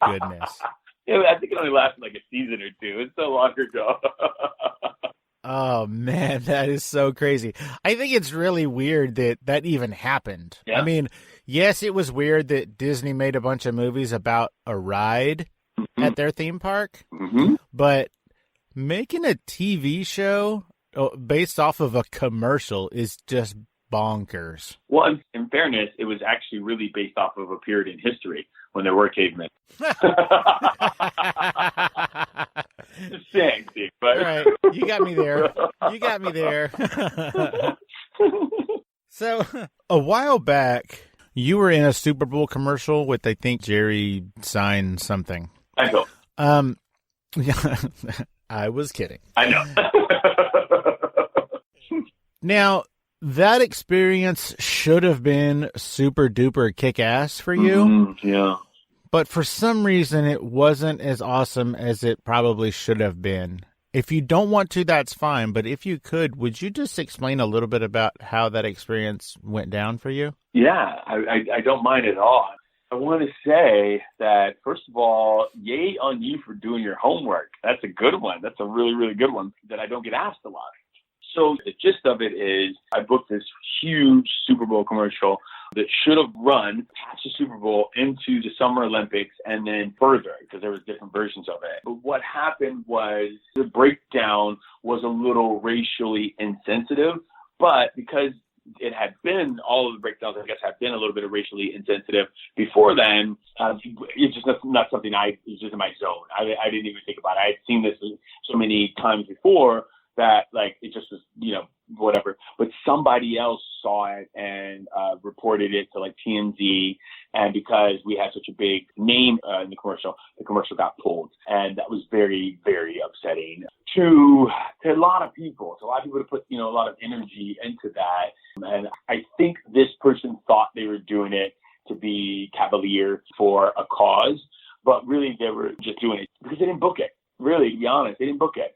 Speaker 1: goodness.
Speaker 2: Yeah, I think it only lasted a season or two. It's so long ago.
Speaker 1: Oh, man, that is so crazy. I think it's really weird that even happened.
Speaker 2: Yeah.
Speaker 1: I mean, yes, it was weird that Disney made a bunch of movies about a ride at their theme park, but making a TV show based off of a commercial is just bonkers.
Speaker 2: Well, in fairness, it was actually really based off of a period in history when there were cavemen. Just saying, Steve. But...
Speaker 1: All right, you got me there. So, a while back, you were in a Super Bowl commercial with, I think, Jerry signed something.
Speaker 2: I know.
Speaker 1: I was kidding.
Speaker 2: I know.
Speaker 1: Now, that experience should have been super duper kick-ass for you.
Speaker 2: Yeah.
Speaker 1: But for some reason, it wasn't as awesome as it probably should have been. If you don't want to, that's fine. But if you could, would you just explain a little bit about how that experience went down for you?
Speaker 2: Yeah, I don't mind at all. I want to say that, first of all, yay on you for doing your homework. That's a good one. That's a really, really good one that I don't get asked a lot. So the gist of it is I booked this huge Super Bowl commercial that should have run past the Super Bowl into the Summer Olympics and then further, because there was different versions of it. But what happened was the breakdown was a little racially insensitive, but because it had been, all of the breakdowns, I guess, had been a little bit of racially insensitive before then. It's just not something it's just in my zone. I didn't even think about it. I had seen this so many times before that, it just was, whatever. But somebody else saw it and reported it to TMZ. And because we had such a big name in the commercial got pulled. And that was very, very upsetting to a lot of people. So a lot of people to put, a lot of energy into that. And I think this person thought they were doing it to be cavalier for a cause, but really they were just doing it because they didn't book it. Really, to be honest, they didn't book it.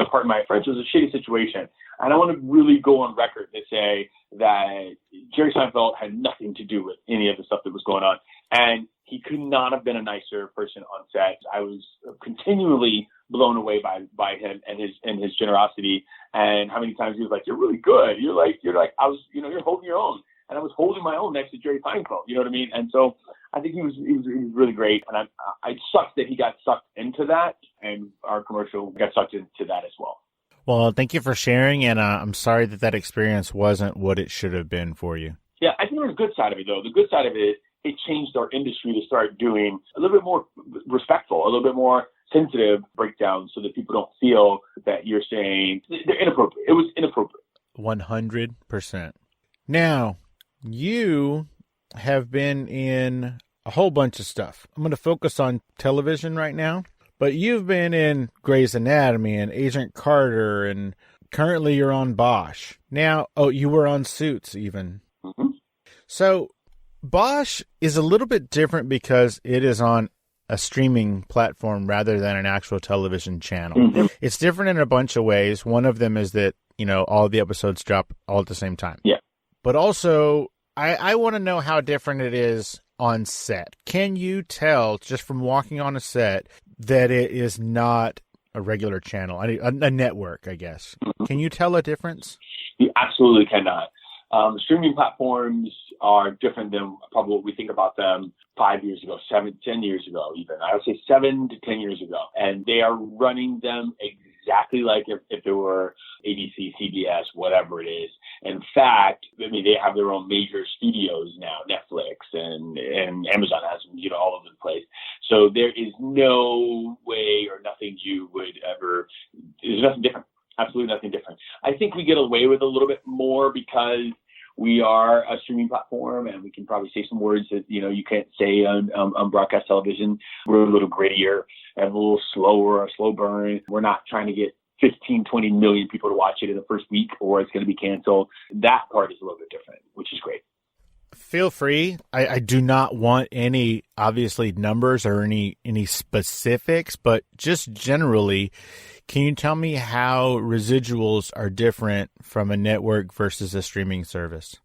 Speaker 2: Pardon my French, it was a shitty situation. And I want to really go on record to say that Jerry Seinfeld had nothing to do with any of the stuff that was going on. And he could not have been a nicer person on set. I was continually blown away by him and his generosity, and how many times he was like, "You're really good. You're like, you're holding your own." and I was holding my own next to Jerry Seinfeld. You know what I mean? And so I think he was really great. And I sucked that he got sucked into that, and our commercial got sucked into that as well.
Speaker 1: Well, thank you for sharing, and I'm sorry that experience wasn't what it should have been for you.
Speaker 2: Yeah, I think there's a good side of it, though. The good side of it, it changed our industry to start doing a little bit more respectful, a little bit more sensitive breakdowns so that people don't feel that you're saying they're inappropriate. It was inappropriate.
Speaker 1: 100%. Now, you have been in a whole bunch of stuff. I'm going to focus on television right now, but you've been in Grey's Anatomy and Agent Carter, and currently you're on Bosch. Now, you were on Suits even.
Speaker 2: Mm-hmm.
Speaker 1: So Bosch is a little bit different because it is on a streaming platform rather than an actual television channel.
Speaker 2: Mm-hmm.
Speaker 1: It's different in a bunch of ways. One of them is that, all the episodes drop all at the same time.
Speaker 2: Yeah.
Speaker 1: But also, I want to know how different it is on set. Can you tell, just from walking on a set, that it is not a regular channel, a network, I guess?
Speaker 2: Mm-hmm.
Speaker 1: Can you tell a difference?
Speaker 2: You absolutely cannot. Streaming platforms are different than probably what we think about them 5 years ago, 10 years ago, even. I would say 7 to 10 years ago. And they are running them exactly like if they were ABC, CBS, whatever it is. In fact, they have their own major studios now, Netflix and Amazon has them, all over the place. So there is no way or nothing you would ever, there's nothing different. Absolutely nothing different. I think we get away with a little bit more because we are a streaming platform and we can probably say some words that, you can't say on broadcast television. We're a little grittier and a little slower, a slow burn. We're not trying to get 15, 20 million people to watch it in the first week or it's going to be canceled. That part is a little bit different, which is great.
Speaker 1: Feel free. I do not want any, obviously, numbers or any specifics, but just generally, can you tell me how residuals are different from a network versus a streaming service?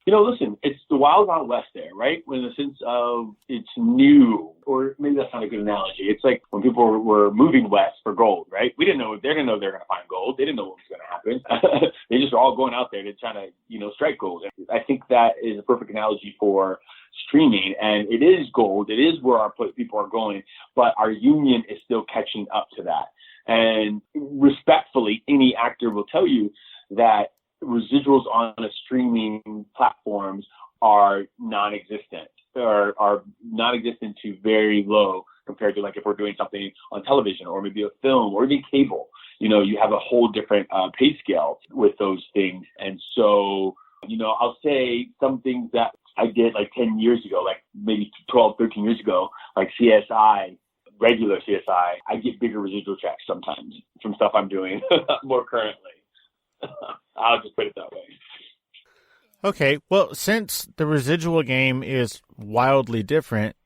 Speaker 2: Listen, it's the wild, wild west there, right? In the sense of it's new, or maybe that's not a good analogy. It's like when people were moving west for gold, right? They didn't know they were going to find gold. They didn't know what was going to happen. They just were all going out there to try to, strike gold. I think that is a perfect analogy for streaming, and it is gold. It is where our people are going, but our union is still catching up to that. And respectfully, any actor will tell you that residuals on a streaming platforms are non-existent or are non-existent to very low compared to like if we're doing something on television or maybe a film or even cable. You have a whole different pay scale with those things. And so, I'll say some things that I did like 10 years ago, like maybe 12, 13 years ago, like CSI, regular CSI, I get bigger residual checks sometimes from stuff I'm doing more currently. I'll just put it that way.
Speaker 1: Okay. Well, since the residual game is wildly different,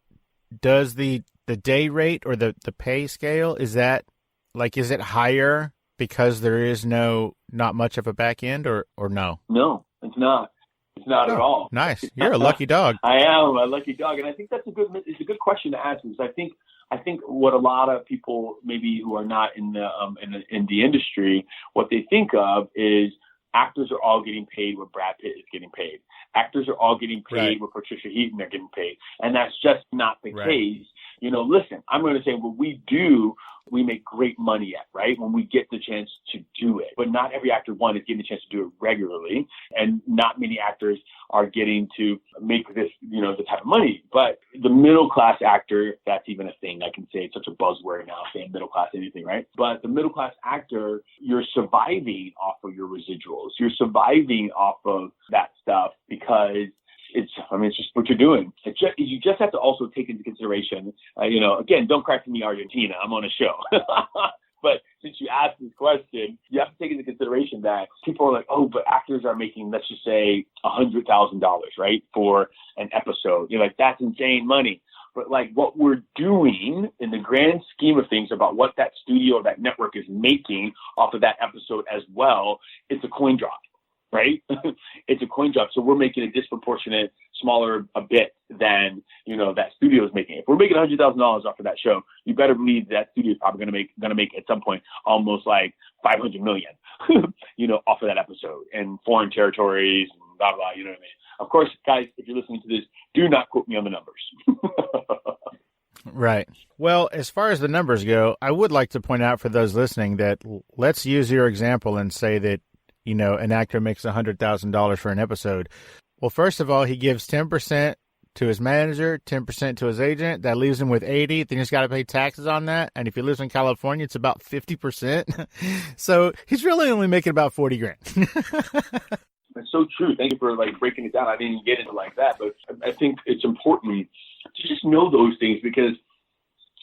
Speaker 1: does the day rate or the pay scale, is it higher because there is not much of a back end or no?
Speaker 2: No, it's not. It's not at all.
Speaker 1: Nice. You're a lucky dog.
Speaker 2: I am a lucky dog. And I think it's a good question to ask, because I think what a lot of people maybe who are not in the industry, what they think of is actors are all getting paid what Brad Pitt is getting paid. Actors are all getting paid
Speaker 1: right.
Speaker 2: what Patricia Heaton are getting paid. And that's just not the
Speaker 1: right.
Speaker 2: case. Listen, I'm going to say what we do, we make great money at, right? When we get the chance to do it. But not every actor, one, is getting the chance to do it regularly. And not many actors are getting to make this, the type of money. But the middle-class actor, if that's even a thing, I can say it's such a buzzword now, saying middle-class anything, right? But the middle-class actor, you're surviving off of your residuals. You're surviving off of that stuff because it's just what you're doing. You just have to also take into consideration, again, don't cry for me, Argentina. I'm on a show. But since you asked this question, you have to take into consideration that people are like, oh, but actors are making, let's just say, $100,000, right, for an episode. You're like, that's insane money. But like what we're doing in the grand scheme of things about what that studio or that network is making off of that episode as well, it's a coin drop. Right? It's a coin drop. So we're making a disproportionate, smaller a bit than, that studio is making. If we're making $100,000 off of that show, you better believe that studio is probably going to make at some point almost like $500 million, off of that episode in foreign territories, blah, blah, you know what I mean? Of course, guys, if you're listening to this, do not quote me on the numbers.
Speaker 1: Right. Well, as far as the numbers go, I would like to point out for those listening that let's use your example and say that, an actor makes $100,000 for an episode. Well, first of all, he gives 10% to his manager, 10% to his agent. That leaves him with 80. Then he's got to pay taxes on that. And if he lives in California, it's about 50%. So he's really only making about 40 grand.
Speaker 2: It's so true. Thank you for breaking it down. I didn't get into like that, but I think it's important to just know those things because,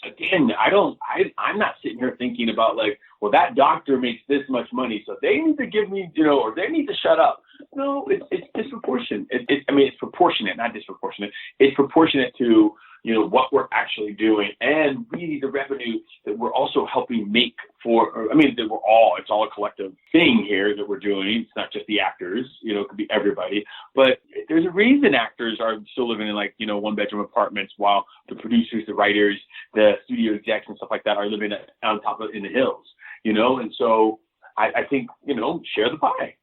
Speaker 2: again, I'm not sitting here thinking about well, that doctor makes this much money, so they need to give me, or they need to shut up. No, it's disproportionate. It's proportionate, not disproportionate. It's proportionate to, what we're actually doing and really the revenue that we're also helping make it's all a collective thing here that we're doing. It's not just the actors, it could be everybody. But there's a reason actors are still living in one-bedroom apartments while the producers, the writers, the studio execs and stuff like that are living on top of in the hills, And so I think, share the pie.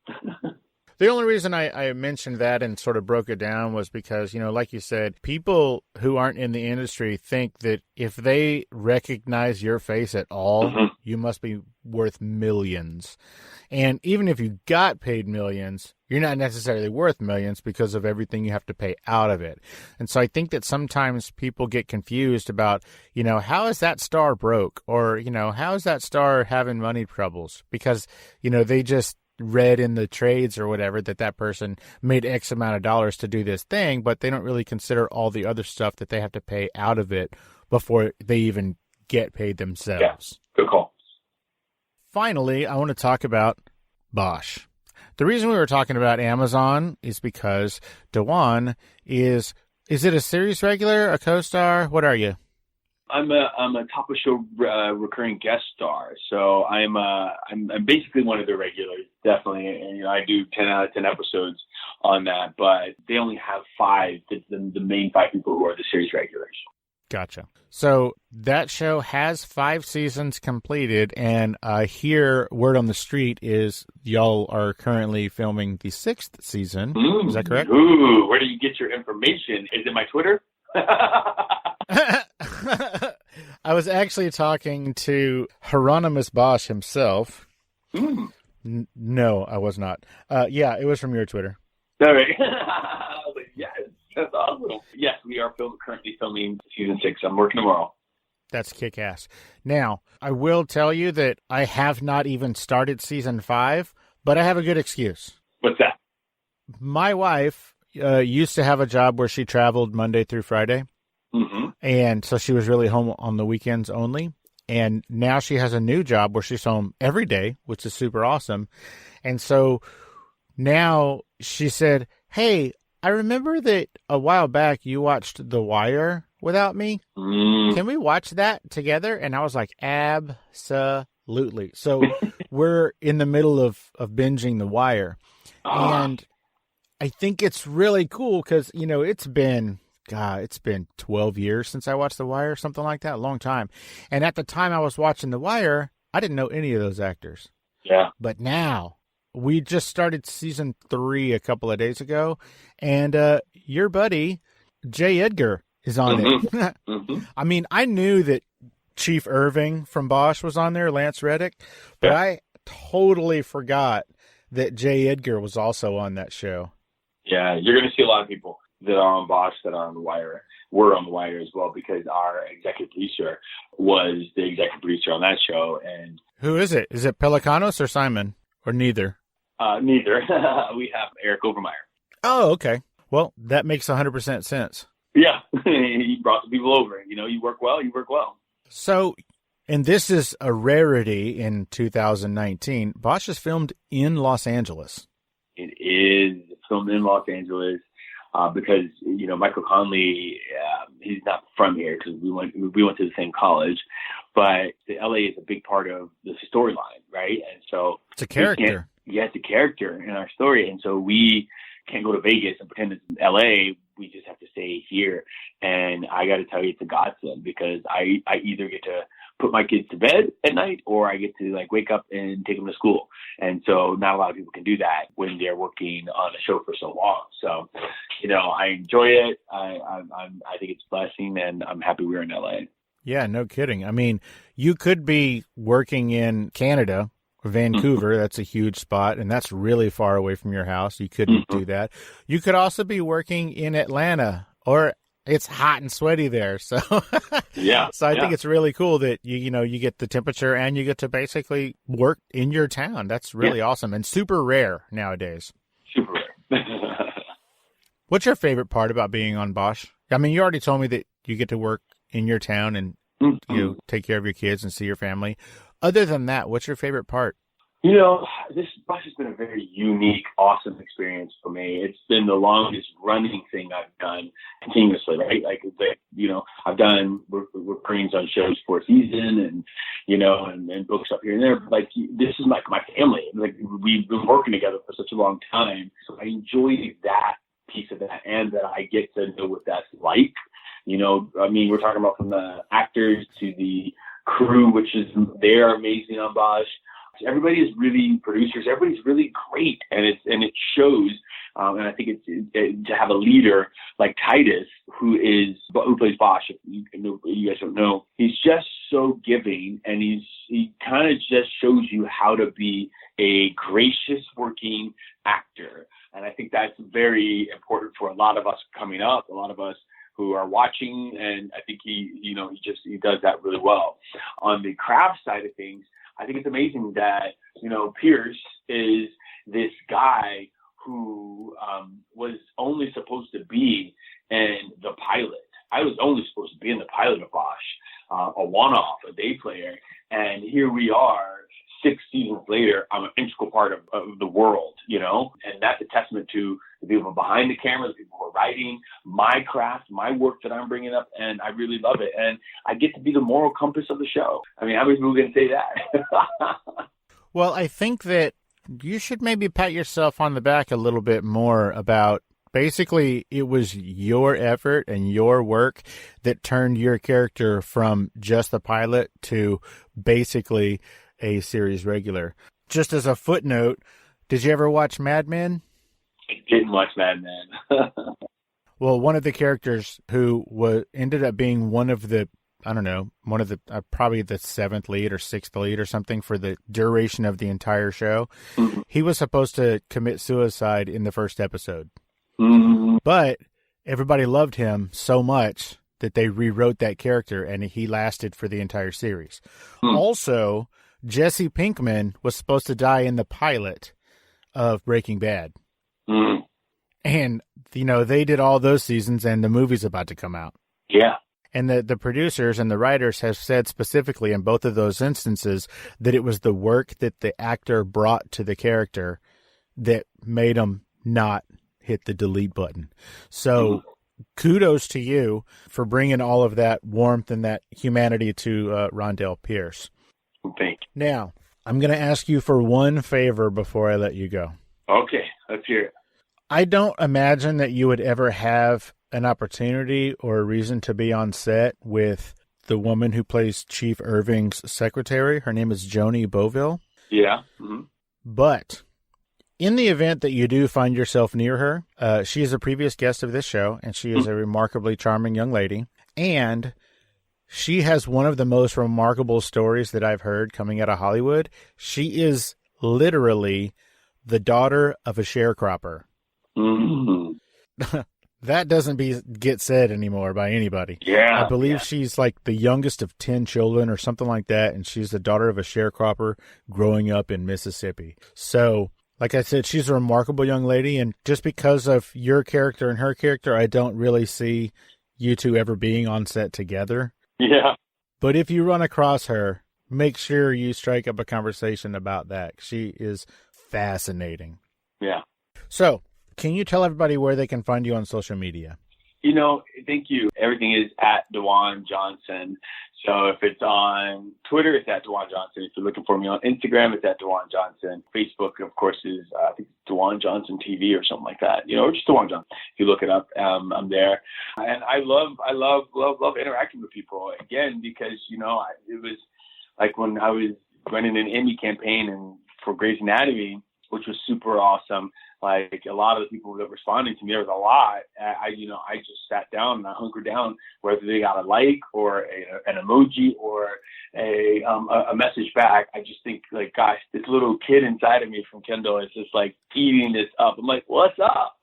Speaker 1: The only reason I mentioned that and sort of broke it down was because, like you said, people who aren't in the industry think that if they recognize your face at all, you must be worth millions. And even if you got paid millions, you're not necessarily worth millions because of everything you have to pay out of it. And so I think that sometimes people get confused about, how is that star broke? Or, how is that star having money troubles? Because, they just read in the trades or whatever that person made X amount of dollars to do this thing, but they don't really consider all the other stuff that they have to pay out of it before they even get paid themselves.
Speaker 2: Yeah, good call.
Speaker 1: Finally, I want to talk about Bosch. The reason we were talking about Amazon is because DaJuan is it a series regular, a co-star? What are you?
Speaker 2: I'm a top of show recurring guest star, so I'm basically one of the regulars, definitely. And I do 10 out of 10 episodes on that, but they only have 5, the main 5 people who are the series regulars.
Speaker 1: Gotcha. So that show has 5 seasons completed, and I hear word on the street is y'all are currently filming the 6th season. Is that correct?
Speaker 2: Ooh, where do you get your information? Is it my Twitter?
Speaker 1: I was actually talking to Hieronymus Bosch himself. No, I was not. Yeah, it was from your Twitter.
Speaker 2: All right. Yes, that's awesome. Yes, we are currently filming season 6. I'm working tomorrow.
Speaker 1: That's kick-ass. Now, I will tell you that I have not even started season 5, but I have a good excuse.
Speaker 2: What's that?
Speaker 1: My wife used to have a job where she traveled Monday through Friday. And so she was really home on the weekends only. And now she has a new job where she's home every day, which is super awesome. And so now she said, hey, I remember that a while back you watched The Wire without me. Can we watch that together? And I was like, absolutely. So we're in the middle of binging The Wire. And I think it's really cool because, it's been 12 years since I watched The Wire, something like that, a long time. And at the time I was watching The Wire, I didn't know any of those actors.
Speaker 2: Yeah.
Speaker 1: But now, we just started season 3 a couple of days ago, and your buddy, J. Edgar, is on it. I mean, I knew that Chief Irving from Bosch was on there, Lance Reddick, but I totally forgot that J. Edgar was also on that show.
Speaker 2: Yeah, you're going to see a lot of people that are on Bosch that are on The Wire. We're on The Wire as well because our executive producer was the executive producer on that show. And
Speaker 1: who is it? Is it Pelicanos or Simon? Or neither?
Speaker 2: Neither. We have Eric Overmeyer.
Speaker 1: Oh, okay. Well, that makes 100% sense.
Speaker 2: Yeah. He brought the people over. You work well, you work well.
Speaker 1: So, and this is a rarity in 2019, Bosch is filmed in Los Angeles.
Speaker 2: It is filmed in Los Angeles. Because Michael Conley, he's not from here because we went to the same college, but the LA is a big part of the storyline, right? And so
Speaker 1: it's a character.
Speaker 2: It's a character in our story, and so we can't go to Vegas and pretend it's LA. We just have to stay here. And I got to tell you, it's a godsend because I either get to put my kids to bed at night, or I get to like wake up and take them to school. And so not a lot of people can do that when they're working on a show for so long. So, I enjoy it. I think it's a blessing, and I'm happy we're in LA.
Speaker 1: Yeah, no kidding. I mean, you could be working in Canada, Vancouver. That's a huge spot, and that's really far away from your house. You couldn't do that. You could also be working in Atlanta, or it's hot and sweaty there. So
Speaker 2: yeah.
Speaker 1: So I think it's really cool that you get the temperature and you get to basically work in your town. That's really awesome and super rare nowadays.
Speaker 2: Super rare.
Speaker 1: What's your favorite part about being on Bosch? I mean, you already told me that you get to work in your town and take care of your kids and see your family. Other than that, what's your favorite part?
Speaker 2: This Bosch has been a very unique, awesome experience for me. It's been the longest running thing I've done continuously, right? I've done recurrings on shows for a season and books up here and there. But this is like my family. Like, we've been working together for such a long time. So I enjoy that piece of that, and that I get to know what that's like. We're talking about from the actors to the crew, which is, they're amazing on Bosch. Everybody is really producers. Everybody's really great, and it shows. And I think it's to have a leader like Titus, who plays Bosch. If you guys don't know, he's just so giving, and he kind of just shows you how to be a gracious working actor. And I think that's very important for a lot of us coming up, a lot of us who are watching. And I think he does that really well. On the craft side of things, I think it's amazing that, Pierce is this guy who was only supposed to be in the pilot. I was only supposed to be in the pilot of Bosch, a one-off, a day player. And here we are, 6 seasons later. I'm an integral part of the world, and that's a testament to the people behind the camera, the people who are writing, my craft, my work that I'm bringing up, and I really love it. And I get to be the moral compass of the show. I mean, how many people can say that?
Speaker 1: Well, I think that you should maybe pat yourself on the back a little bit more about, basically, it was your effort and your work that turned your character from just the pilot to basically a series regular. Just as a footnote, did you ever watch Mad Men?
Speaker 2: I didn't watch Mad Men.
Speaker 1: Well, one of the characters who ended up being one of the probably the 7th lead or 6th lead or something for the duration of the entire show. Mm-hmm. He was supposed to commit suicide in the first episode. Mm-hmm. But everybody loved him so much that they rewrote that character, and he lasted for the entire series. Mm-hmm. Also, Jesse Pinkman was supposed to die in the pilot of Breaking Bad. Mm-hmm. And, they did all those seasons, and the movie's about to come out.
Speaker 2: Yeah.
Speaker 1: And the producers and the writers have said specifically in both of those instances that it was the work that the actor brought to the character that made him not hit the delete button. So kudos to you for bringing all of that warmth and that humanity to Rondell Pierce.
Speaker 2: Thank you.
Speaker 1: Now, I'm going to ask you for one favor before I let you go.
Speaker 2: Okay, let's hear it.
Speaker 1: I don't imagine that you would ever have an opportunity or a reason to be on set with the woman who plays Chief Irving's secretary. Her name is Joni Boville.
Speaker 2: Yeah. Mm-hmm.
Speaker 1: But in the event that you do find yourself near her, she is a previous guest of this show, and she is a remarkably charming young lady. And she has one of the most remarkable stories that I've heard coming out of Hollywood. She is literally the daughter of a sharecropper. Mm-hmm. That doesn't get said anymore by anybody.
Speaker 2: Yeah.
Speaker 1: I believe she's like the youngest of 10 children or something like that, and she's the daughter of a sharecropper growing up in Mississippi. So, like I said, she's a remarkable young lady, and just because of your character and her character, I don't really see you two ever being on set together.
Speaker 2: Yeah.
Speaker 1: But if you run across her, make sure you strike up a conversation about that. She is fascinating.
Speaker 2: Yeah.
Speaker 1: So, can you tell everybody where they can find you on social media?
Speaker 2: Thank you. Everything is at DaJuan Johnson. So if it's on Twitter, it's at DaJuan Johnson. If you're looking for me on Instagram, it's at DaJuan Johnson. Facebook, of course, is I think it's DaJuan Johnson TV or something like that. Or just DaJuan Johnson. If you look it up, I'm there. And I love interacting with people again because it was like when I was running an Emmy campaign and for Grey's Anatomy, which was super awesome. Like a lot of the people that were responding to me, there was a lot. I just sat down and I hunkered down, whether they got a like or an emoji or a message back. I just think like, gosh, this little kid inside of me from Kendall is just like eating this up. I'm like, what's up?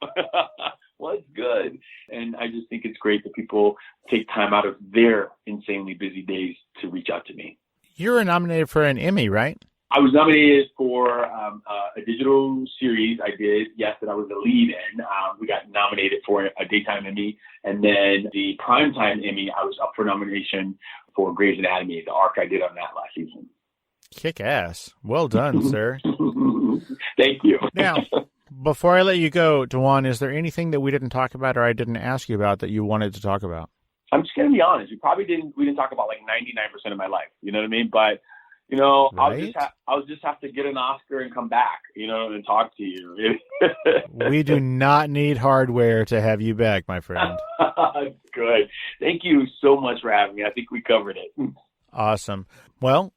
Speaker 2: What's good? And I just think it's great that people take time out of their insanely busy days to reach out to me.
Speaker 1: You were nominated for an Emmy, right?
Speaker 2: I was nominated for a digital series I did, yes, that I was the lead in. We got nominated for a daytime Emmy. And then the primetime Emmy, I was up for nomination for Grey's Anatomy, the arc I did on that last season.
Speaker 1: Kick ass. Well done, sir.
Speaker 2: Thank you.
Speaker 1: Now, before I let you go, DaJuan, is there anything that we didn't talk about or I didn't ask you about that you wanted to talk about?
Speaker 2: I'm just going to be honest. We didn't talk about like 99% of my life. You know what I mean? But right? I'll just have to get an Oscar and come back, and talk to you.
Speaker 1: We do not need hardware to have you back, my friend.
Speaker 2: Good. Thank you so much for having me. I think we covered it.
Speaker 1: Awesome. Well,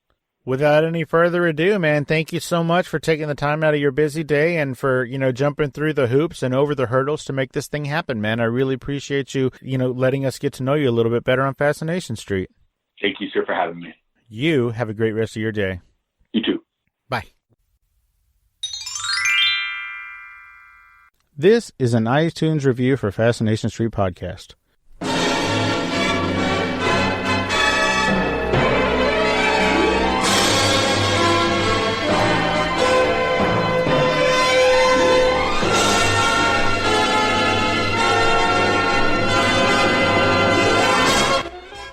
Speaker 1: without any further ado, man, thank you so much for taking the time out of your busy day and for, jumping through the hoops and over the hurdles to make this thing happen, man. I really appreciate you, letting us get to know you a little bit better on Fascination Street.
Speaker 2: Thank you, sir, for having me.
Speaker 1: You have a great rest of your day.
Speaker 2: You too.
Speaker 1: Bye. This is an iTunes review for Fascination Street Podcast.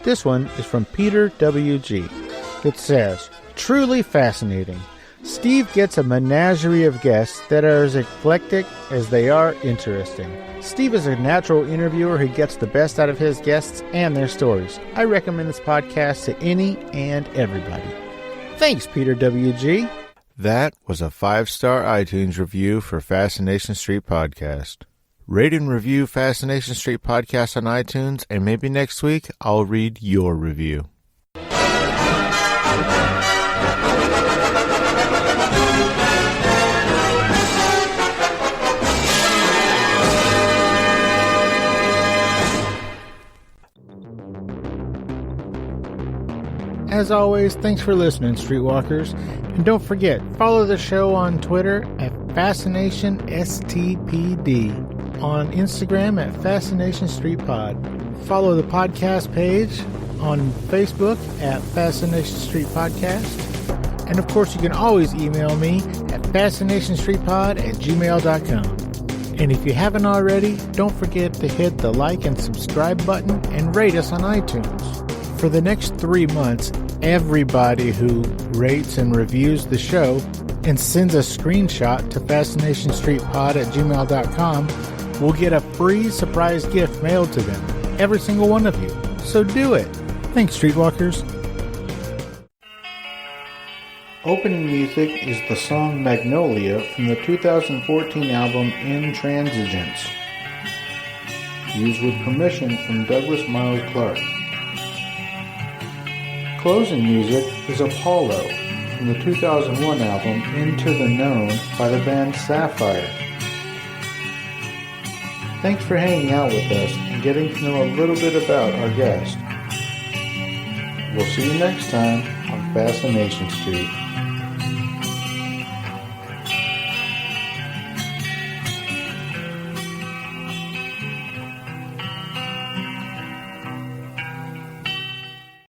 Speaker 1: This one is from Peter W.G. It says, truly fascinating. Steve gets a menagerie of guests that are as eclectic as they are interesting. Steve is a natural interviewer who gets the best out of his guests and their stories. I recommend this podcast to any and everybody. Thanks, Peter W.G. That was a 5-star iTunes review for Fascination Street Podcast. Rate and review Fascination Street Podcast on iTunes, and maybe next week I'll read your review. As always, thanks for listening, Streetwalkers. And don't forget, follow the show on Twitter at FascinationSTPD, on Instagram at Fascination Street Pod. Follow the podcast page on Facebook at Fascination Street Podcast. And of course, you can always email me at fascinationstreetpod@gmail.com. And if you haven't already, don't forget to hit the like and subscribe button and rate us on iTunes. For the next 3 months, everybody who rates and reviews the show and sends a screenshot to fascinationstreetpod@gmail.com will get a free surprise gift mailed to them. Every single one of you. So do it. Thanks, Streetwalkers. Opening music is the song Magnolia from the 2014 album Intransigence, used with permission from Douglas Miles Clark. Closing music is Apollo from the 2001 album Into the Known by the band Sapphire. Thanks for hanging out with us and getting to know a little bit about our guest. We'll see you next time on Fascination Street.